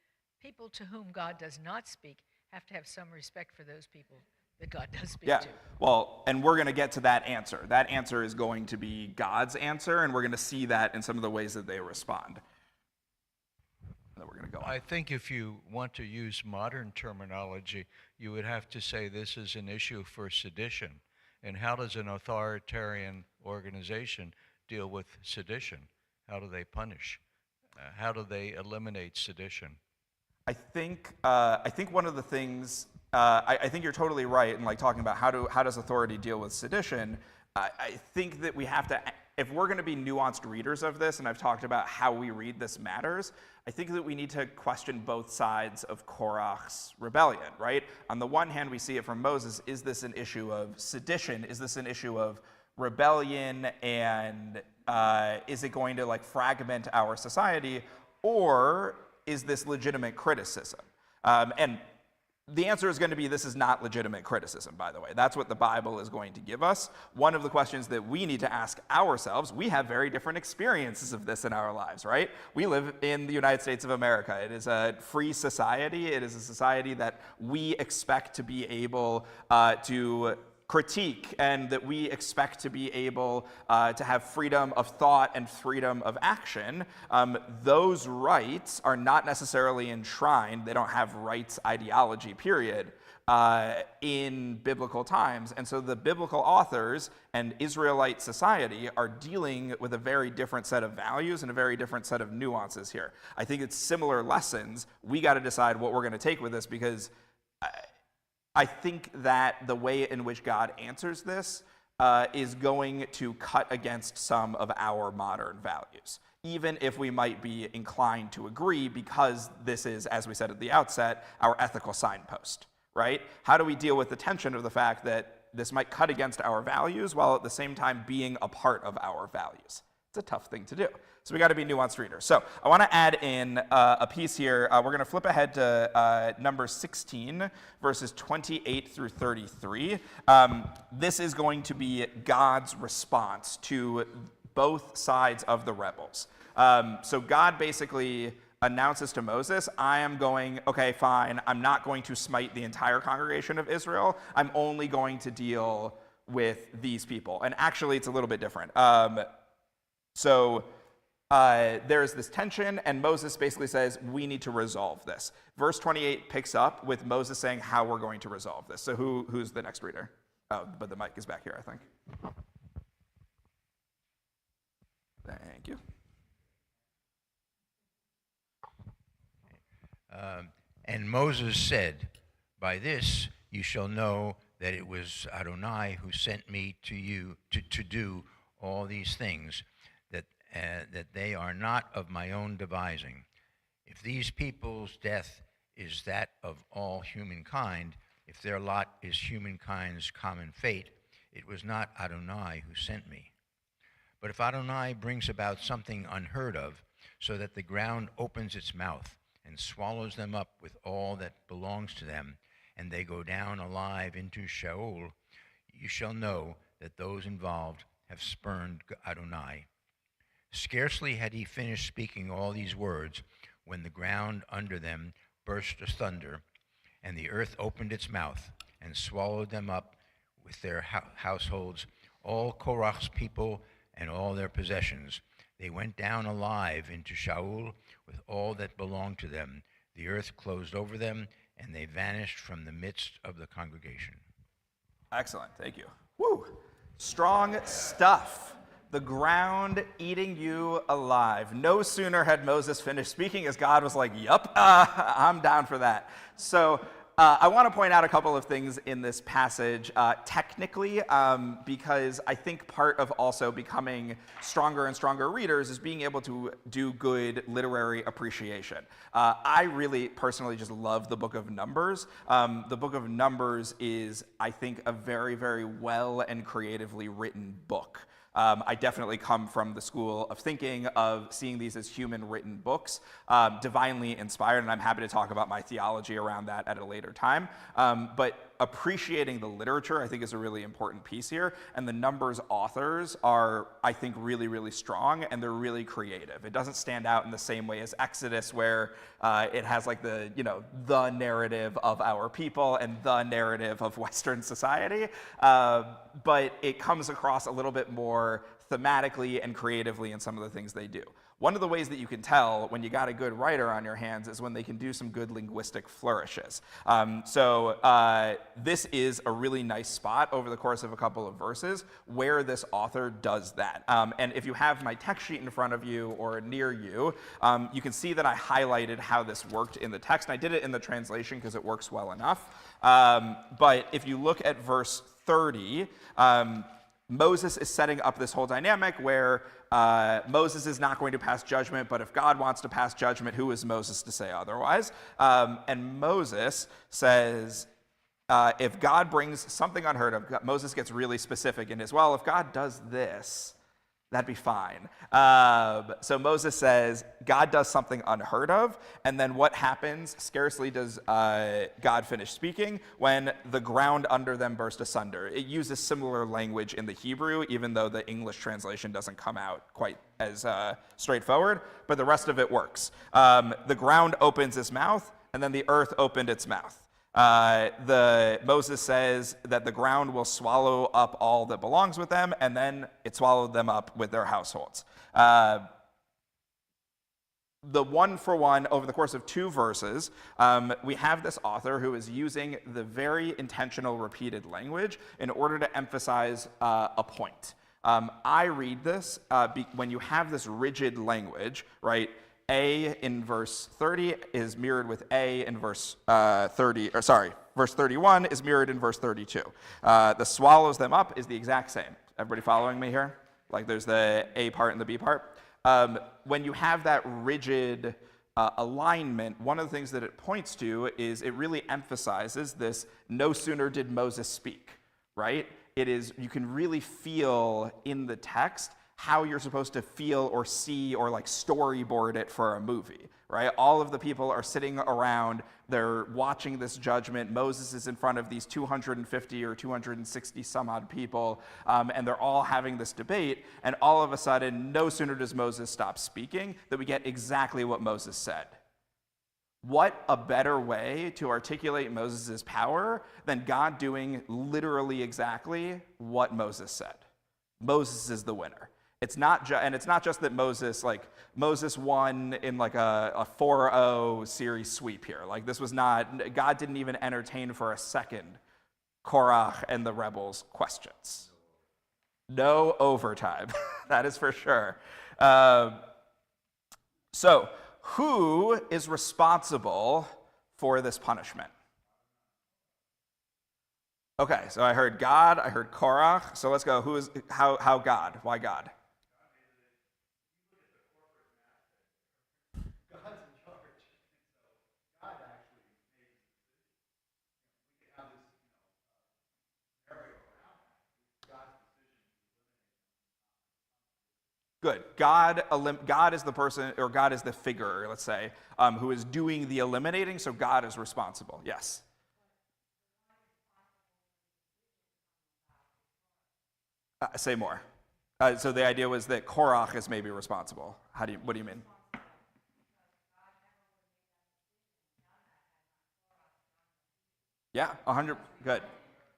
Speaker 13: people to whom God does not speak have to have some respect for those people that God does speak to.
Speaker 1: Well, and we're going to get to that answer. That answer is going to be God's answer, and we're going to see that in some of the ways that they respond. And then we're going to go on.
Speaker 2: I think if you want to use modern terminology, you would have to say this is an issue for sedition. And how does an authoritarian organization deal with sedition? How do they punish? How do they eliminate sedition?
Speaker 1: I think one of the things, I think you're totally right in talking about how does authority deal with sedition. I think that we have to, if we're going to be nuanced readers of this, and I've talked about how we read this matters, I think that we need to question both sides of Korach's rebellion, right? On the one hand, we see it from Moses, is this an issue of sedition? Is this an issue of rebellion, and is it going to fragment our society, or is this legitimate criticism? And the answer is going to be this is not legitimate criticism, by the way. That's what the Bible is going to give us. One of the questions that we need to ask ourselves, we have very different experiences of this in our lives, right? We live in the United States of America. It is a free society. It is a society that we expect to be able to critique and that we expect to be able to have freedom of thought and freedom of action, those rights are not necessarily enshrined. They don't have rights ideology, period, in biblical times. And so the biblical authors and Israelite society are dealing with a very different set of values and a very different set of nuances here. I think it's similar lessons. We got to decide what we're going to take with this, because I think that the way in which God answers this is going to cut against some of our modern values, even if we might be inclined to agree, because this is, as we said at the outset, our ethical signpost, right? How do we deal with the tension of the fact that this might cut against our values while at the same time being a part of our values? It's a tough thing to do. So we got to be nuanced readers. So I want to add in a piece here. We're going to flip ahead to number 16, verses 28 through 33. This is going to be God's response to both sides of the rebels. So God basically announces to Moses, I am going, okay, fine, I'm not going to smite the entire congregation of Israel. I'm only going to deal with these people. And actually, it's a little bit different. There's this tension, and Moses basically says, we need to resolve this. Verse 28 picks up with Moses saying how we're going to resolve this. So who's the next reader? Oh, but the mic is back here, I think. Thank you.
Speaker 11: And Moses said, by this you shall know that it was Adonai who sent me to you to do all these things, that they are not of my own devising. If these people's death is that of all humankind, if their lot is humankind's common fate, it was not Adonai who sent me. But if Adonai brings about something unheard of, so that the ground opens its mouth and swallows them up with all that belongs to them, and they go down alive into Sheol, you shall know that those involved have spurned Adonai. Scarcely had he finished speaking all these words when the ground under them burst asunder, and the earth opened its mouth and swallowed them up with their households, all Korach's people and all their possessions. They went down alive into Sheol with all that belonged to them. The earth closed over them, and they vanished from the midst of the congregation.
Speaker 1: Excellent, thank you. Woo! Strong stuff. The ground eating you alive. No sooner had Moses finished speaking as God was like, yup, I'm down for that. So I want to point out a couple of things in this passage technically, because I think part of also becoming stronger and stronger readers is being able to do good literary appreciation. I really personally just love the book of Numbers. The book of Numbers is, I think, a very, very well and creatively written book. I definitely come from the school of thinking of seeing these as human written books, divinely inspired, and I'm happy to talk about my theology around that at a later time. But appreciating the literature, I think, is a really important piece here, and the Numbers authors are, I think, really, really strong, and they're really creative. It doesn't stand out in the same way as Exodus, where it has like the narrative of our people and the narrative of Western society, but it comes across a little bit more thematically and creatively in some of the things they do. One of the ways that you can tell when you got a good writer on your hands is when they can do some good linguistic flourishes. This is a really nice spot over the course of a couple of verses where this author does that. And if you have my text sheet in front of you or near you, you can see that I highlighted how this worked in the text. And I did it in the translation because it works well enough. But if you look at verse 30, Moses is setting up this whole dynamic where Moses is not going to pass judgment, but if God wants to pass judgment, who is Moses to say otherwise? And Moses says, if God brings something unheard of, Moses gets really specific in his, well, if God does this, that'd be fine. So Moses says, God does something unheard of, and then what happens? Scarcely does God finish speaking when the ground under them burst asunder. It uses similar language in the Hebrew, even though the English translation doesn't come out quite as straightforward, but the rest of it works. The ground opens its mouth, and then the earth opened its mouth. Moses says that the ground will swallow up all that belongs with them, and then it swallowed them up with their households. The one for one, over the course of 2 verses, we have this author who is using the very intentional repeated language in order to emphasize a point. I read this when you have this rigid language, right? A in verse 30 is mirrored with A in verse verse 31 is mirrored in verse 32. The swallows them up is the exact same. Everybody following me here? Like there's the A part and the B part. When you have that rigid alignment, one of the things that it points to is it really emphasizes this: no sooner did Moses speak, right? It is, you can really feel in the text how you're supposed to feel or see or like storyboard it for a movie, right? All of the people are sitting around, they're watching this judgment. Moses is in front of these 250 or 260 some odd people, and they're all having this debate, and all of a sudden, no sooner does Moses stop speaking, that we get exactly what Moses said. What a better way to articulate Moses' power than God doing literally exactly what Moses said. Moses is the winner. It's not just that Moses won in like a 4-0 series sweep here. Like this was not, God didn't even entertain for a second Korach and the rebels' questions. No overtime, that is for sure. So, who is responsible for this punishment? Okay, so I heard God, I heard Korach. So let's go. How God? Why God? Good. God is the person, or God is the figure, let's say, who is doing the eliminating, so God is responsible. Yes? Say more. So the idea was that Korach is maybe responsible. What do you mean? Yeah, 100, good.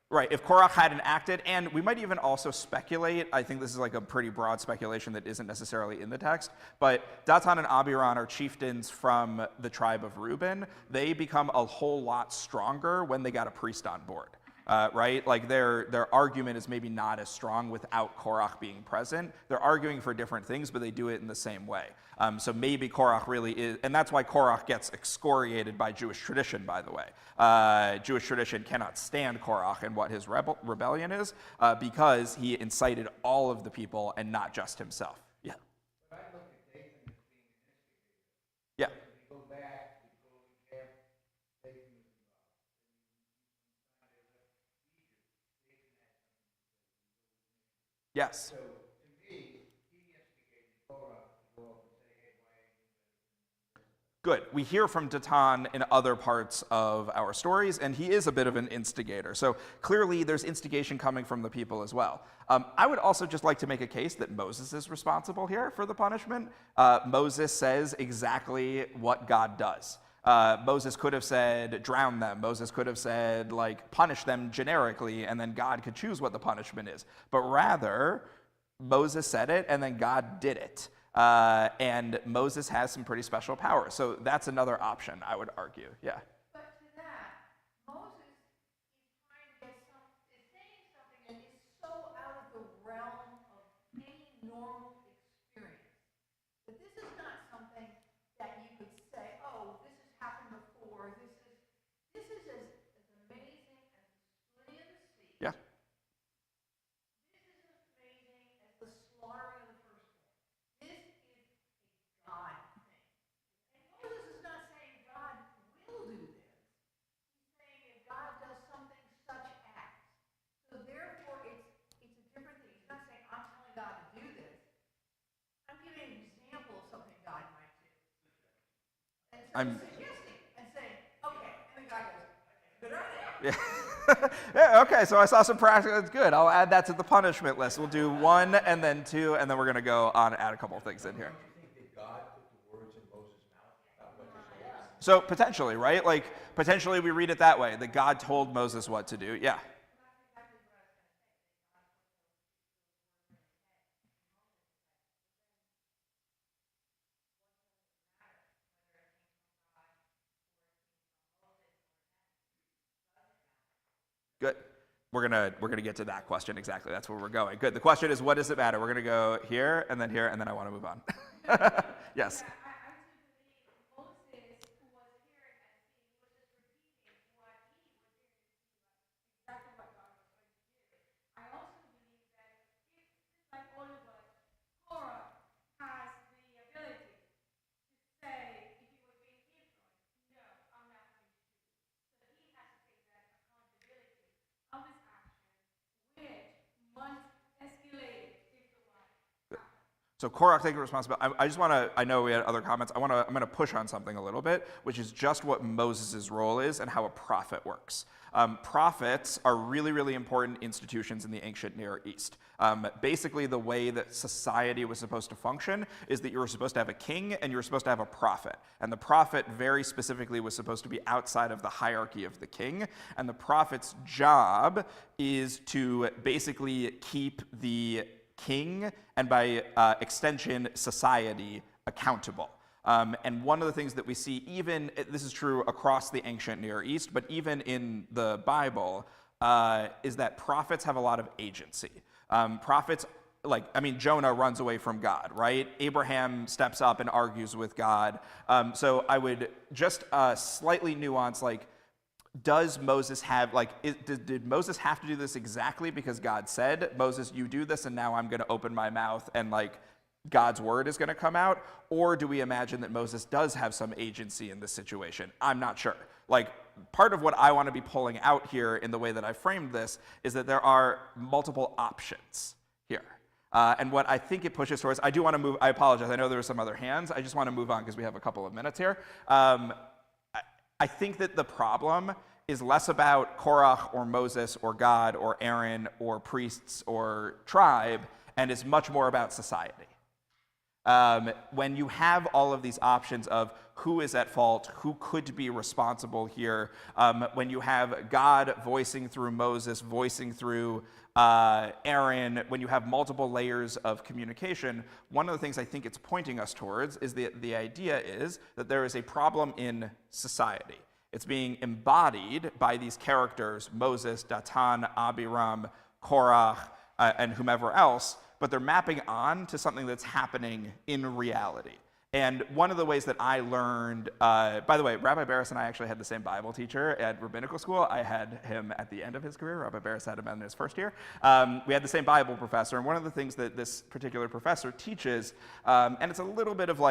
Speaker 1: Right, if Korach hadn't acted, and we might even also speculate, I think this is like a pretty broad speculation that isn't necessarily in the text, but Datan and Abiram are chieftains from the tribe of Reuben. They become a whole lot stronger when they got a priest on board. Right? Like their argument is maybe not as strong without Korach being present. They're arguing for different things, but they do it in the same way. So maybe Korach really is, and that's why Korach gets excoriated by Jewish tradition, by the way. Jewish tradition cannot stand Korach and what his rebellion is because he incited all of the people and not just himself. Yeah.
Speaker 2: But I look at Dathan as being an instigator.
Speaker 1: Yeah.
Speaker 2: If you go back to the golden calf, Dathan was involved. And when they left Egypt, Dathan had something to say.
Speaker 1: Yes.
Speaker 2: So to me, he instigated Korah to go up and say, hey, why ain't you better than this?
Speaker 1: Good. We hear from Datan in other parts of our stories, and he is a bit of an instigator. So clearly there's instigation coming from the people as well. I would also just like to make a case that Moses is responsible here for the punishment. Moses says exactly what God does. Moses could have said, drown them. Moses could have said, like, punish them generically, and then God could choose what the punishment is. But rather, Moses said it, and then God did it. And Moses has some pretty special powers. So that's another option, I would argue. Yeah.
Speaker 13: But to that, Moses is trying to get is saying something that is so out of the realm of any normal experience that this is not something that you could say, oh, this has happened before. This is as amazing as the splitting of the sea.
Speaker 1: Yeah.
Speaker 13: This is as amazing as the slaughtering of the firstborn. This is a God thing. And Moses is not saying God will do this. He's saying if God does something such as. So therefore it's a different thing. He's not saying I'm telling God to do this. I'm giving an example of something God might do. And so he's suggesting and saying, okay, and the guy goes, good idea.
Speaker 1: Yeah. Yeah, okay, so I saw some practical. That's good. I'll add that to the punishment list. We'll do 1 and then 2, and then we're going to go on and add a couple things in here.
Speaker 2: Don't you think that God put the words in Moses' mouth about what to say?
Speaker 1: So potentially, right? Like, potentially we read it that way, that God told Moses what to do. Yeah. Good. We're gonna get to that question exactly. That's where we're going. Good. The question is, what does it matter? We're gonna go here, and then I want to move on. Yes. So Korach taking responsibility. I just want to. I know we had other comments. I'm going to push on something a little bit, which is just what Moses' role is and how a prophet works. Prophets are really, really important institutions in the ancient Near East. Basically, the way that society was supposed to function is that you were supposed to have a king and you were supposed to have a prophet. And the prophet very specifically was supposed to be outside of the hierarchy of the king. And the prophet's job is to basically keep the king, and by extension, society, accountable. And one of the things that we see, even, this is true across the ancient Near East, but even in the Bible, is that prophets have a lot of agency. Prophets, Jonah runs away from God, right? Abraham steps up and argues with God. So I would just slightly nuance, does Moses have, did Moses have to do this exactly because God said, Moses, you do this, and now I'm going to open my mouth, and God's word is going to come out? Or do we imagine that Moses does have some agency in this situation? I'm not sure. Part of what I want to be pulling out here in the way that I framed this is that there are multiple options here. And what I think it pushes towards, I do want to move, I apologize, I know there were some other hands, I just want to move on because we have a couple of minutes here. I think that the problem is less about Korach or Moses or God or Aaron or priests or tribe, and is much more about society. When you have all of these options of who is at fault, who could be responsible here, when you have God voicing through Moses, voicing through Aaron, when you have multiple layers of communication, one of the things I think it's pointing us towards is the idea is that there is a problem in society. It's being embodied by these characters, Moses, Datan, Abiram, Korach, and whomever else, but they're mapping on to something that's happening in reality. And one of the ways that I learned, by the way, Rabbi Barris and I actually had the same Bible teacher at rabbinical school. I had him at the end of his career. Rabbi Barris had him in his first year. We had the same Bible professor, and one of the things that this particular professor teaches, and it's a little bit of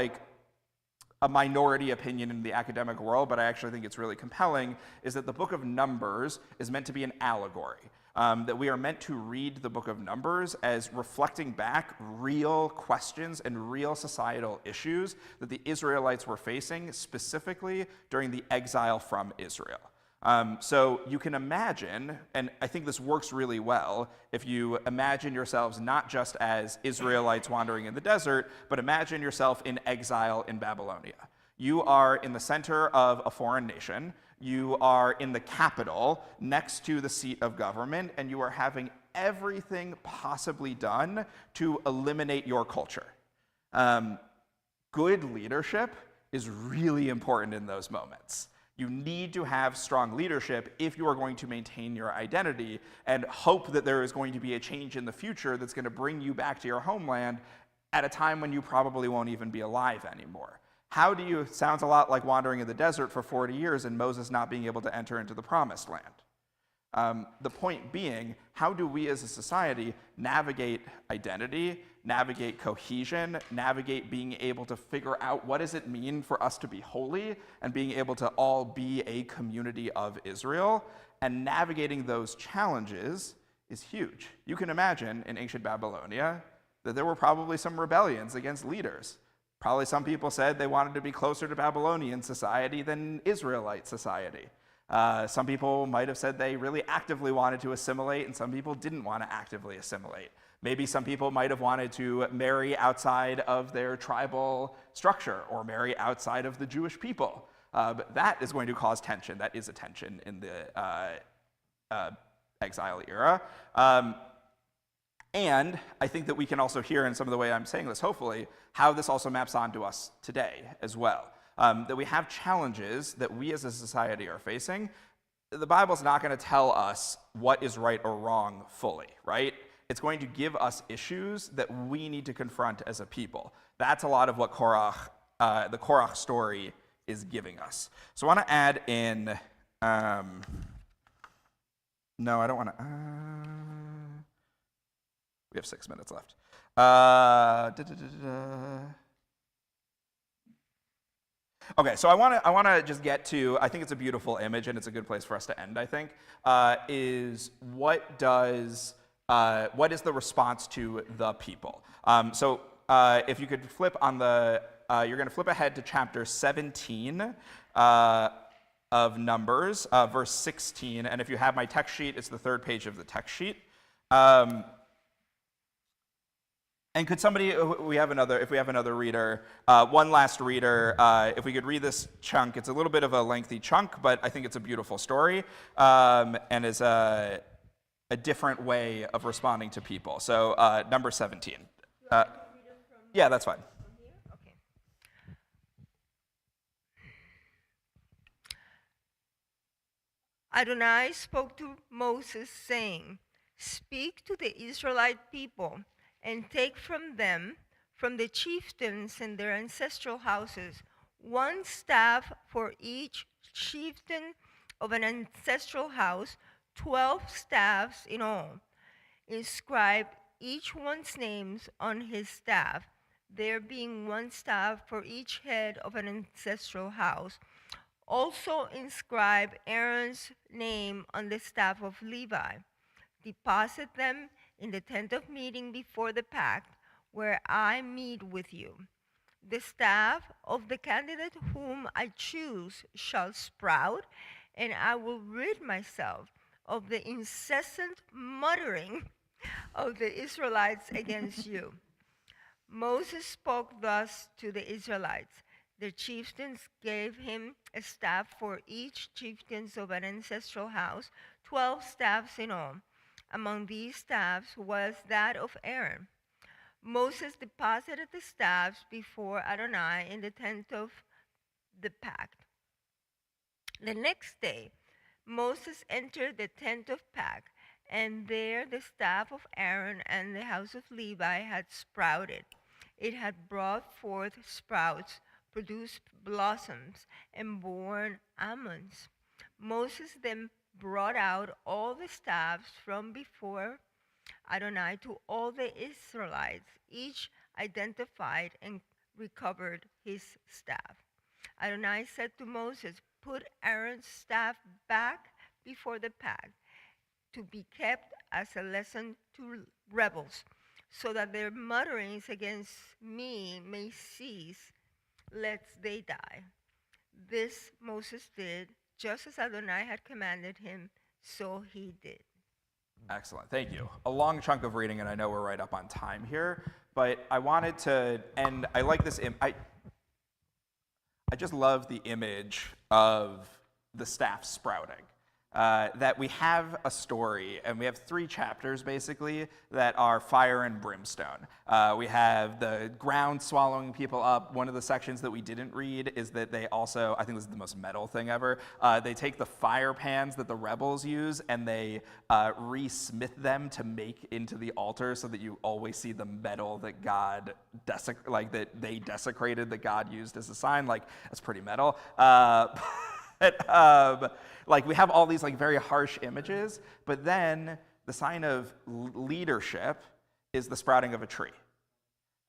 Speaker 1: a minority opinion in the academic world, but I actually think it's really compelling, is that the book of Numbers is meant to be an allegory. That we are meant to read the book of Numbers as reflecting back real questions and real societal issues that the Israelites were facing, specifically during the exile from Israel. So you can imagine, and I think this works really well, if you imagine yourselves not just as Israelites wandering in the desert, but imagine yourself in exile in Babylonia. You are in the center of a foreign nation. You are in the capital, next to the seat of government, and you are having everything possibly done to eliminate your culture. Good leadership is really important in those moments. You need to have strong leadership if you are going to maintain your identity and hope that there is going to be a change in the future that's going to bring you back to your homeland at a time when you probably won't even be alive anymore. How do you, sounds a lot like wandering in the desert for 40 years and Moses not being able to enter into the promised land. The point being, how do we as a society navigate identity, navigate cohesion, navigate being able to figure out what does it mean for us to be holy and being able to all be a community of Israel, and navigating those challenges is huge. You can imagine in ancient Babylonia that there were probably some rebellions against leaders. Probably some people said they wanted to be closer to Babylonian society than Israelite society. Some people might have said they really actively wanted to assimilate, and some people didn't want to actively assimilate. Maybe some people might have wanted to marry outside of their tribal structure or marry outside of the Jewish people. But that is going to cause tension. That is a tension in the exile era. And I think that we can also hear in some of the way I'm saying this, hopefully, how this also maps onto us today as well. That we have challenges that we as a society are facing. The Bible's not going to tell us what is right or wrong fully, right? It's going to give us issues that we need to confront as a people. That's a lot of what the Korach story is giving us. So I want to add in, no, I don't want to, we have 6 minutes left. Okay, so I want to just get to, I think it's a beautiful image and it's a good place for us to end, I think, is what is the response to the people? So if you could flip on the, you're going to flip ahead to chapter 17 of Numbers, verse 16, and if you have my text sheet, it's the third page of the text sheet. And could somebody, if we have another reader, one last reader, if we could read this chunk. It's a little bit of a lengthy chunk, but I think it's a beautiful story, and is a different way of responding to people. So number 17. Yeah, that's fine.
Speaker 14: Okay. Adonai spoke to Moses, saying, "Speak to the Israelite people, and take from them, from the chieftains and their ancestral houses, one staff for each chieftain of an ancestral house, 12 staffs in all. Inscribe each one's names on his staff, there being one staff for each head of an ancestral house. Also inscribe Aaron's name on the staff of Levi. Deposit them in the tent of meeting before the pact, where I meet with you. The staff of the candidate whom I choose shall sprout, and I will rid myself of the incessant muttering of the Israelites against you." Moses spoke thus to the Israelites. The chieftains gave him a staff for each chieftain of an ancestral house, 12 staffs in all. Among these staffs was that of Aaron. Moses deposited the staffs before Adonai in the tent of the pact. The next day, Moses entered the tent of pact, and there the staff of Aaron and the house of Levi had sprouted. It had brought forth sprouts, produced blossoms, and borne almonds. Moses then brought out all the staffs from before Adonai to all the Israelites. Each identified and recovered his staff. Adonai said to Moses, "Put Aaron's staff back before the pact, to be kept as a lesson to rebels, so that their mutterings against me may cease, lest they die." This Moses did, just as Adonai had commanded him, so he did.
Speaker 1: Excellent, thank you. A long chunk of reading, and I know we're right up on time here, but I wanted to, and I like this, I just love the image of the staff sprouting. That we have a story, and we have 3 chapters basically that are fire and brimstone. We have the ground swallowing people up. One of the sections that we didn't read is that they also, I think this is the most metal thing ever, they take the fire pans that the rebels use and they re-smith them to make into the altar so that you always see the metal that God, that they desecrated, that God used as a sign. Like, that's pretty metal. Like, we have all these like very harsh images, but then the sign of leadership is the sprouting of a tree.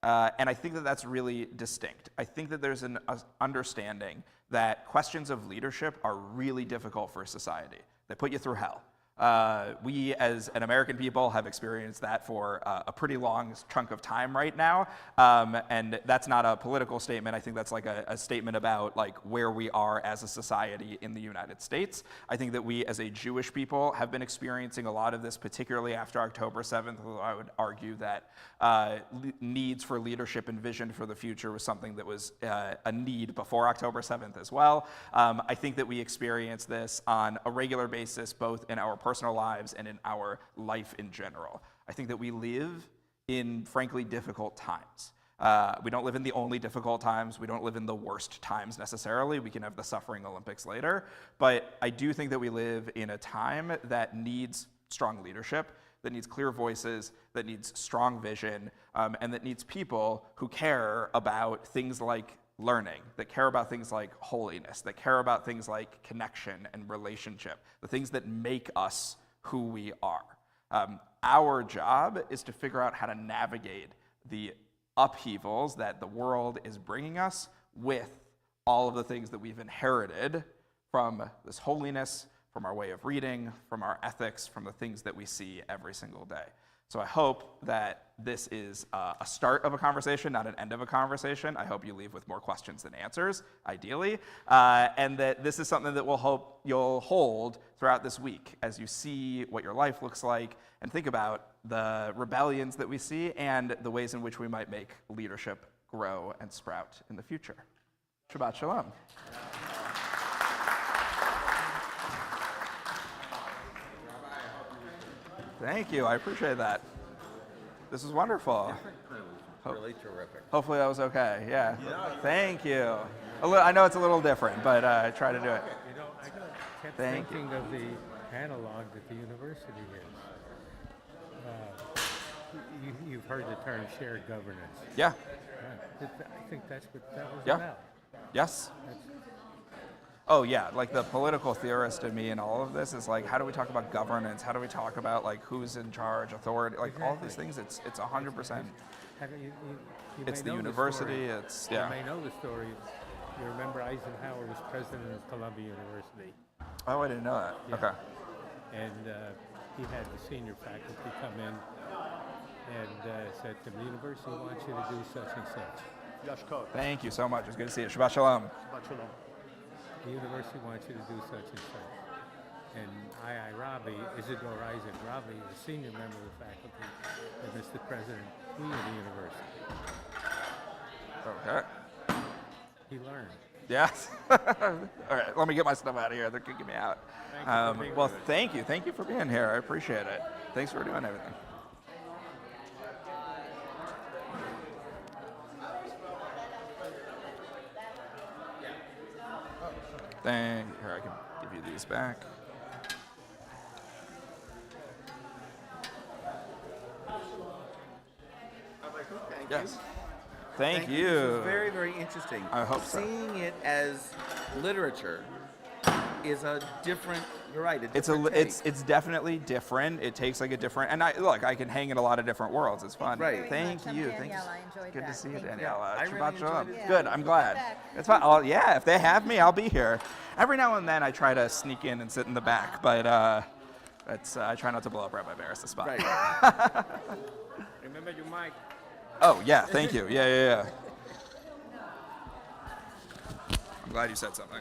Speaker 1: And I think that that's really distinct. I think that there's an understanding that questions of leadership are really difficult for society. They put you through hell. We, as an American people, have experienced that for a pretty long chunk of time right now, and that's not a political statement. I think that's like a statement about like where we are as a society in the United States. I think that we, as a Jewish people, have been experiencing a lot of this, particularly after October 7th. Although I would argue that needs for leadership and vision for the future was something that was a need before October 7th as well. I think that we experience this on a regular basis, both in our personal lives and in our life in general. I think that we live in, frankly, difficult times. We don't live in the only difficult times. We don't live in the worst times necessarily. We can have the suffering Olympics later. But I do think that we live in a time that needs strong leadership, that needs clear voices, that needs strong vision, and that needs people who care about things like learning, that care about things like holiness, that care about things like connection and relationship, the things that make us who we are. Our job is to figure out how to navigate the upheavals that the world is bringing us with all of the things that we've inherited from this holiness, from our way of reading, from our ethics, from the things that we see every single day. So I hope that this is a start of a conversation, not an end of a conversation. I hope you leave with more questions than answers, ideally, and that this is something that we'll hope you'll hold throughout this week as you see what your life looks like and think about the rebellions that we see and the ways in which we might make leadership grow and sprout in the future. Shabbat Shalom. Thank you. I appreciate that. This is wonderful.
Speaker 2: Really terrific.
Speaker 1: Hopefully that was okay. Yeah. Thank you. I know it's a little different, but I try to do it.
Speaker 15: You know, I kept
Speaker 1: Thank
Speaker 15: thinking of the analog that the university is. You've heard the term shared governance.
Speaker 1: Yeah.
Speaker 15: I think that's what that was
Speaker 1: Yeah.
Speaker 15: about.
Speaker 1: Yes. Oh yeah, like the political theorist in me and all of this is like, how do we talk about governance? How do we talk about like who's in charge, authority, like all of these things? It's 100%. It's the university. It's yeah.
Speaker 15: You may know the story. You remember Eisenhower was president of Columbia University.
Speaker 1: Oh, I didn't know that.
Speaker 15: Yeah.
Speaker 1: Okay.
Speaker 15: And he had the senior faculty come in and said to him, the university wants you to do such and such.
Speaker 1: Thank you so much. It's good to see you. Shabbat Shalom.
Speaker 15: The university wants you to do such and such. And Rabi, Isidore Isaac Rabi, the senior member of the faculty, and Mr. President, we of the university.
Speaker 1: Okay.
Speaker 15: He learned.
Speaker 1: Yes. All right, let me get my stuff out of here. They're kicking me out. Well, thank you. Thank you for being here. I appreciate it. Thanks for doing everything. Here, I can give you these back. Yes. Thank you.
Speaker 16: This is very, very interesting.
Speaker 1: I hope so.
Speaker 16: Seeing it as literature is a different. You're right.
Speaker 1: It's definitely different. It takes like a different. And I can hang in a lot of different worlds. It's fun.
Speaker 16: Right.
Speaker 1: Thank you.
Speaker 17: Daniela.
Speaker 1: Thanks.
Speaker 17: I enjoyed
Speaker 1: Good
Speaker 17: that.
Speaker 1: to see you,
Speaker 17: Thank
Speaker 1: Daniela.
Speaker 16: I really
Speaker 1: Shabbat Shalom.
Speaker 16: enjoyed it.
Speaker 1: Good. I'm glad. It's fine. Yeah, if they have me, I'll be here. Every now and then, I try to sneak in and sit in the back, but I try not to blow up Rabbi Barris' spot.
Speaker 16: Right.
Speaker 15: Remember your mic.
Speaker 1: Oh yeah, thank you. Yeah. I'm glad you said something.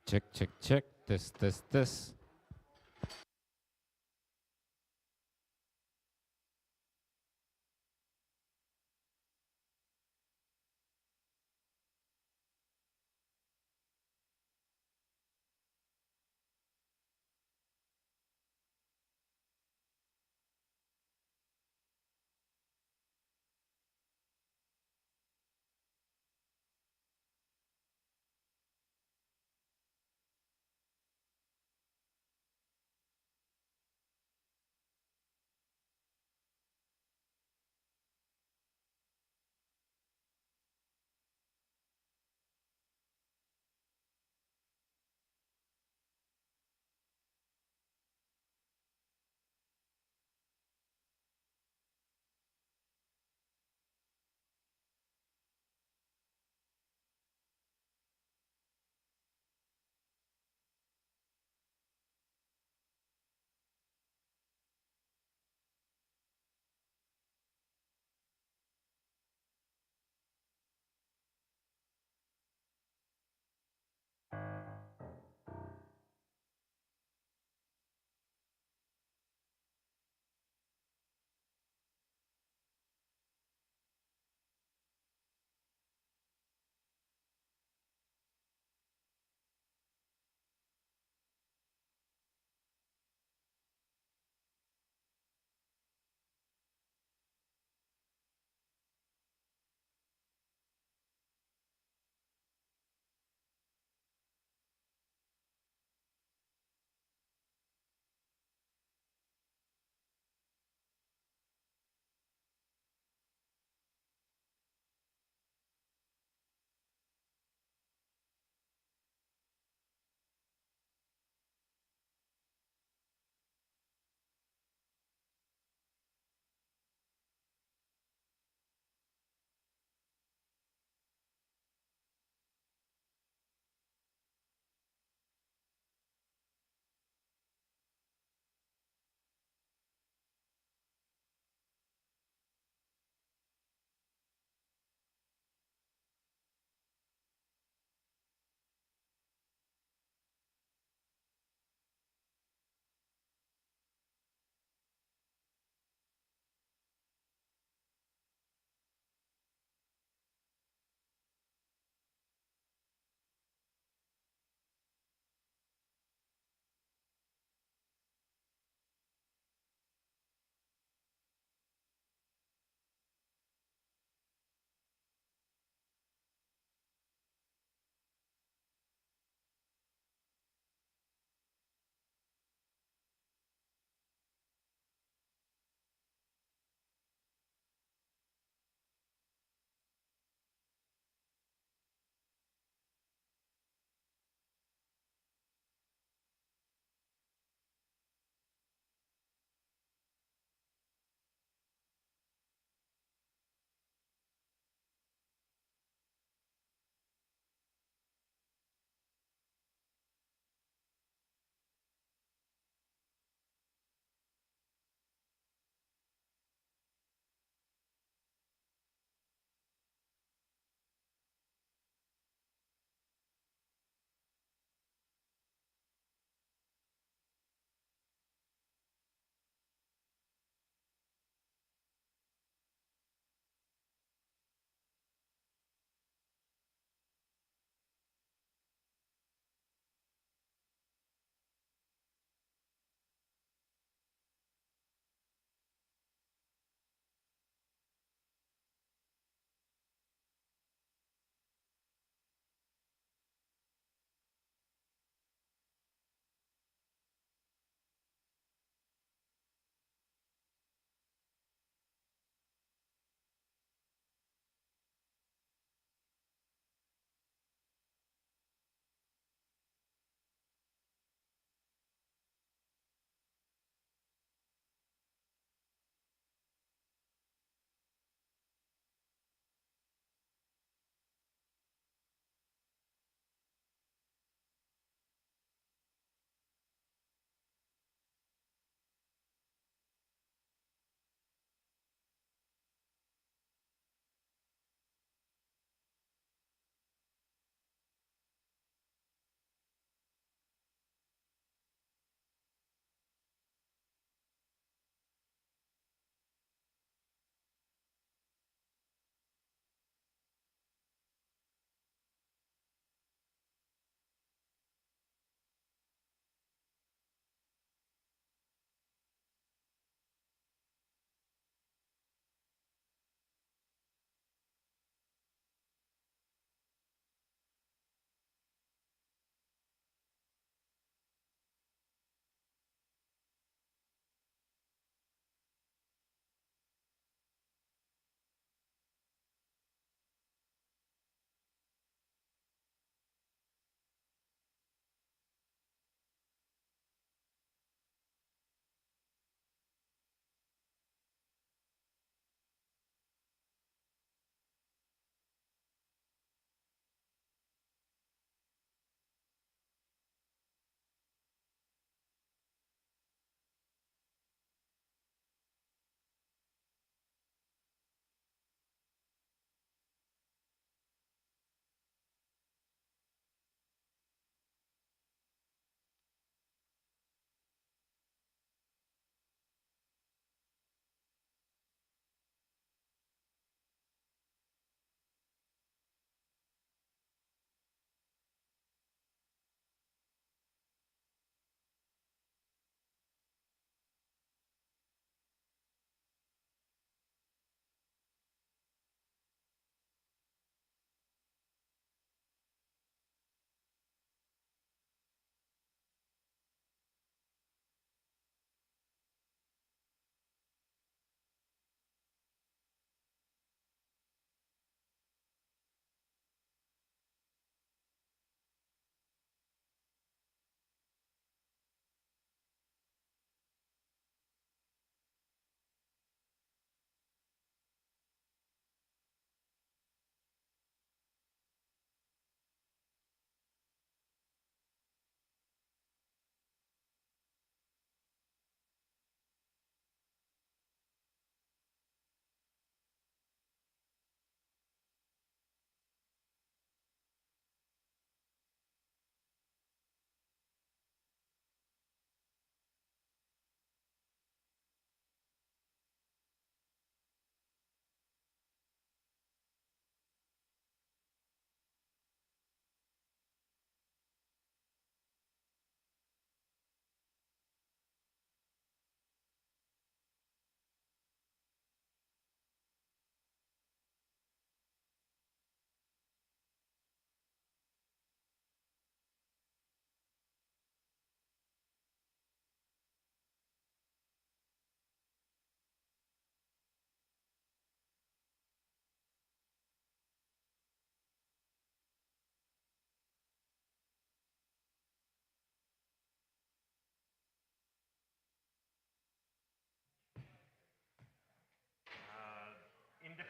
Speaker 17: Check, check, check. This.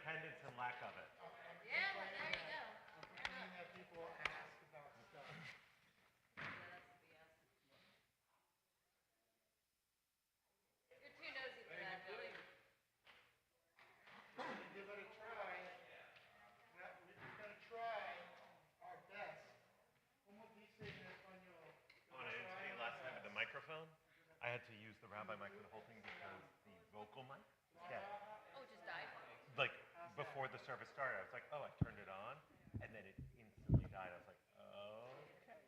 Speaker 18: independence and lack of it.
Speaker 6: Yeah, well, there you go.
Speaker 7: That people ask about stuff.
Speaker 6: You're too nosy for that, Billy.
Speaker 7: Give it a try. We're going to try our best. ¿Cómo dice en español?
Speaker 18: Oh, and I didn't tell you last time with the microphone, I had to use the rabbi mic for the whole thing because the vocal mic was dead.
Speaker 6: Oh, it just died?
Speaker 18: Like, before the service started, I was like, oh, I turned it on, and then it instantly died. I was like, oh, okay.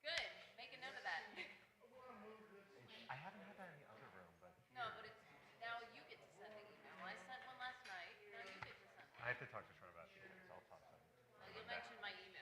Speaker 6: Good. Make a note of that.
Speaker 18: I haven't had that in the other room, but
Speaker 6: No, but it's now you get to send an email. I sent one last night. Now you get to send one.
Speaker 18: I have to talk to Troy about it. So I'll talk to him.
Speaker 6: Well, you'll mention my email.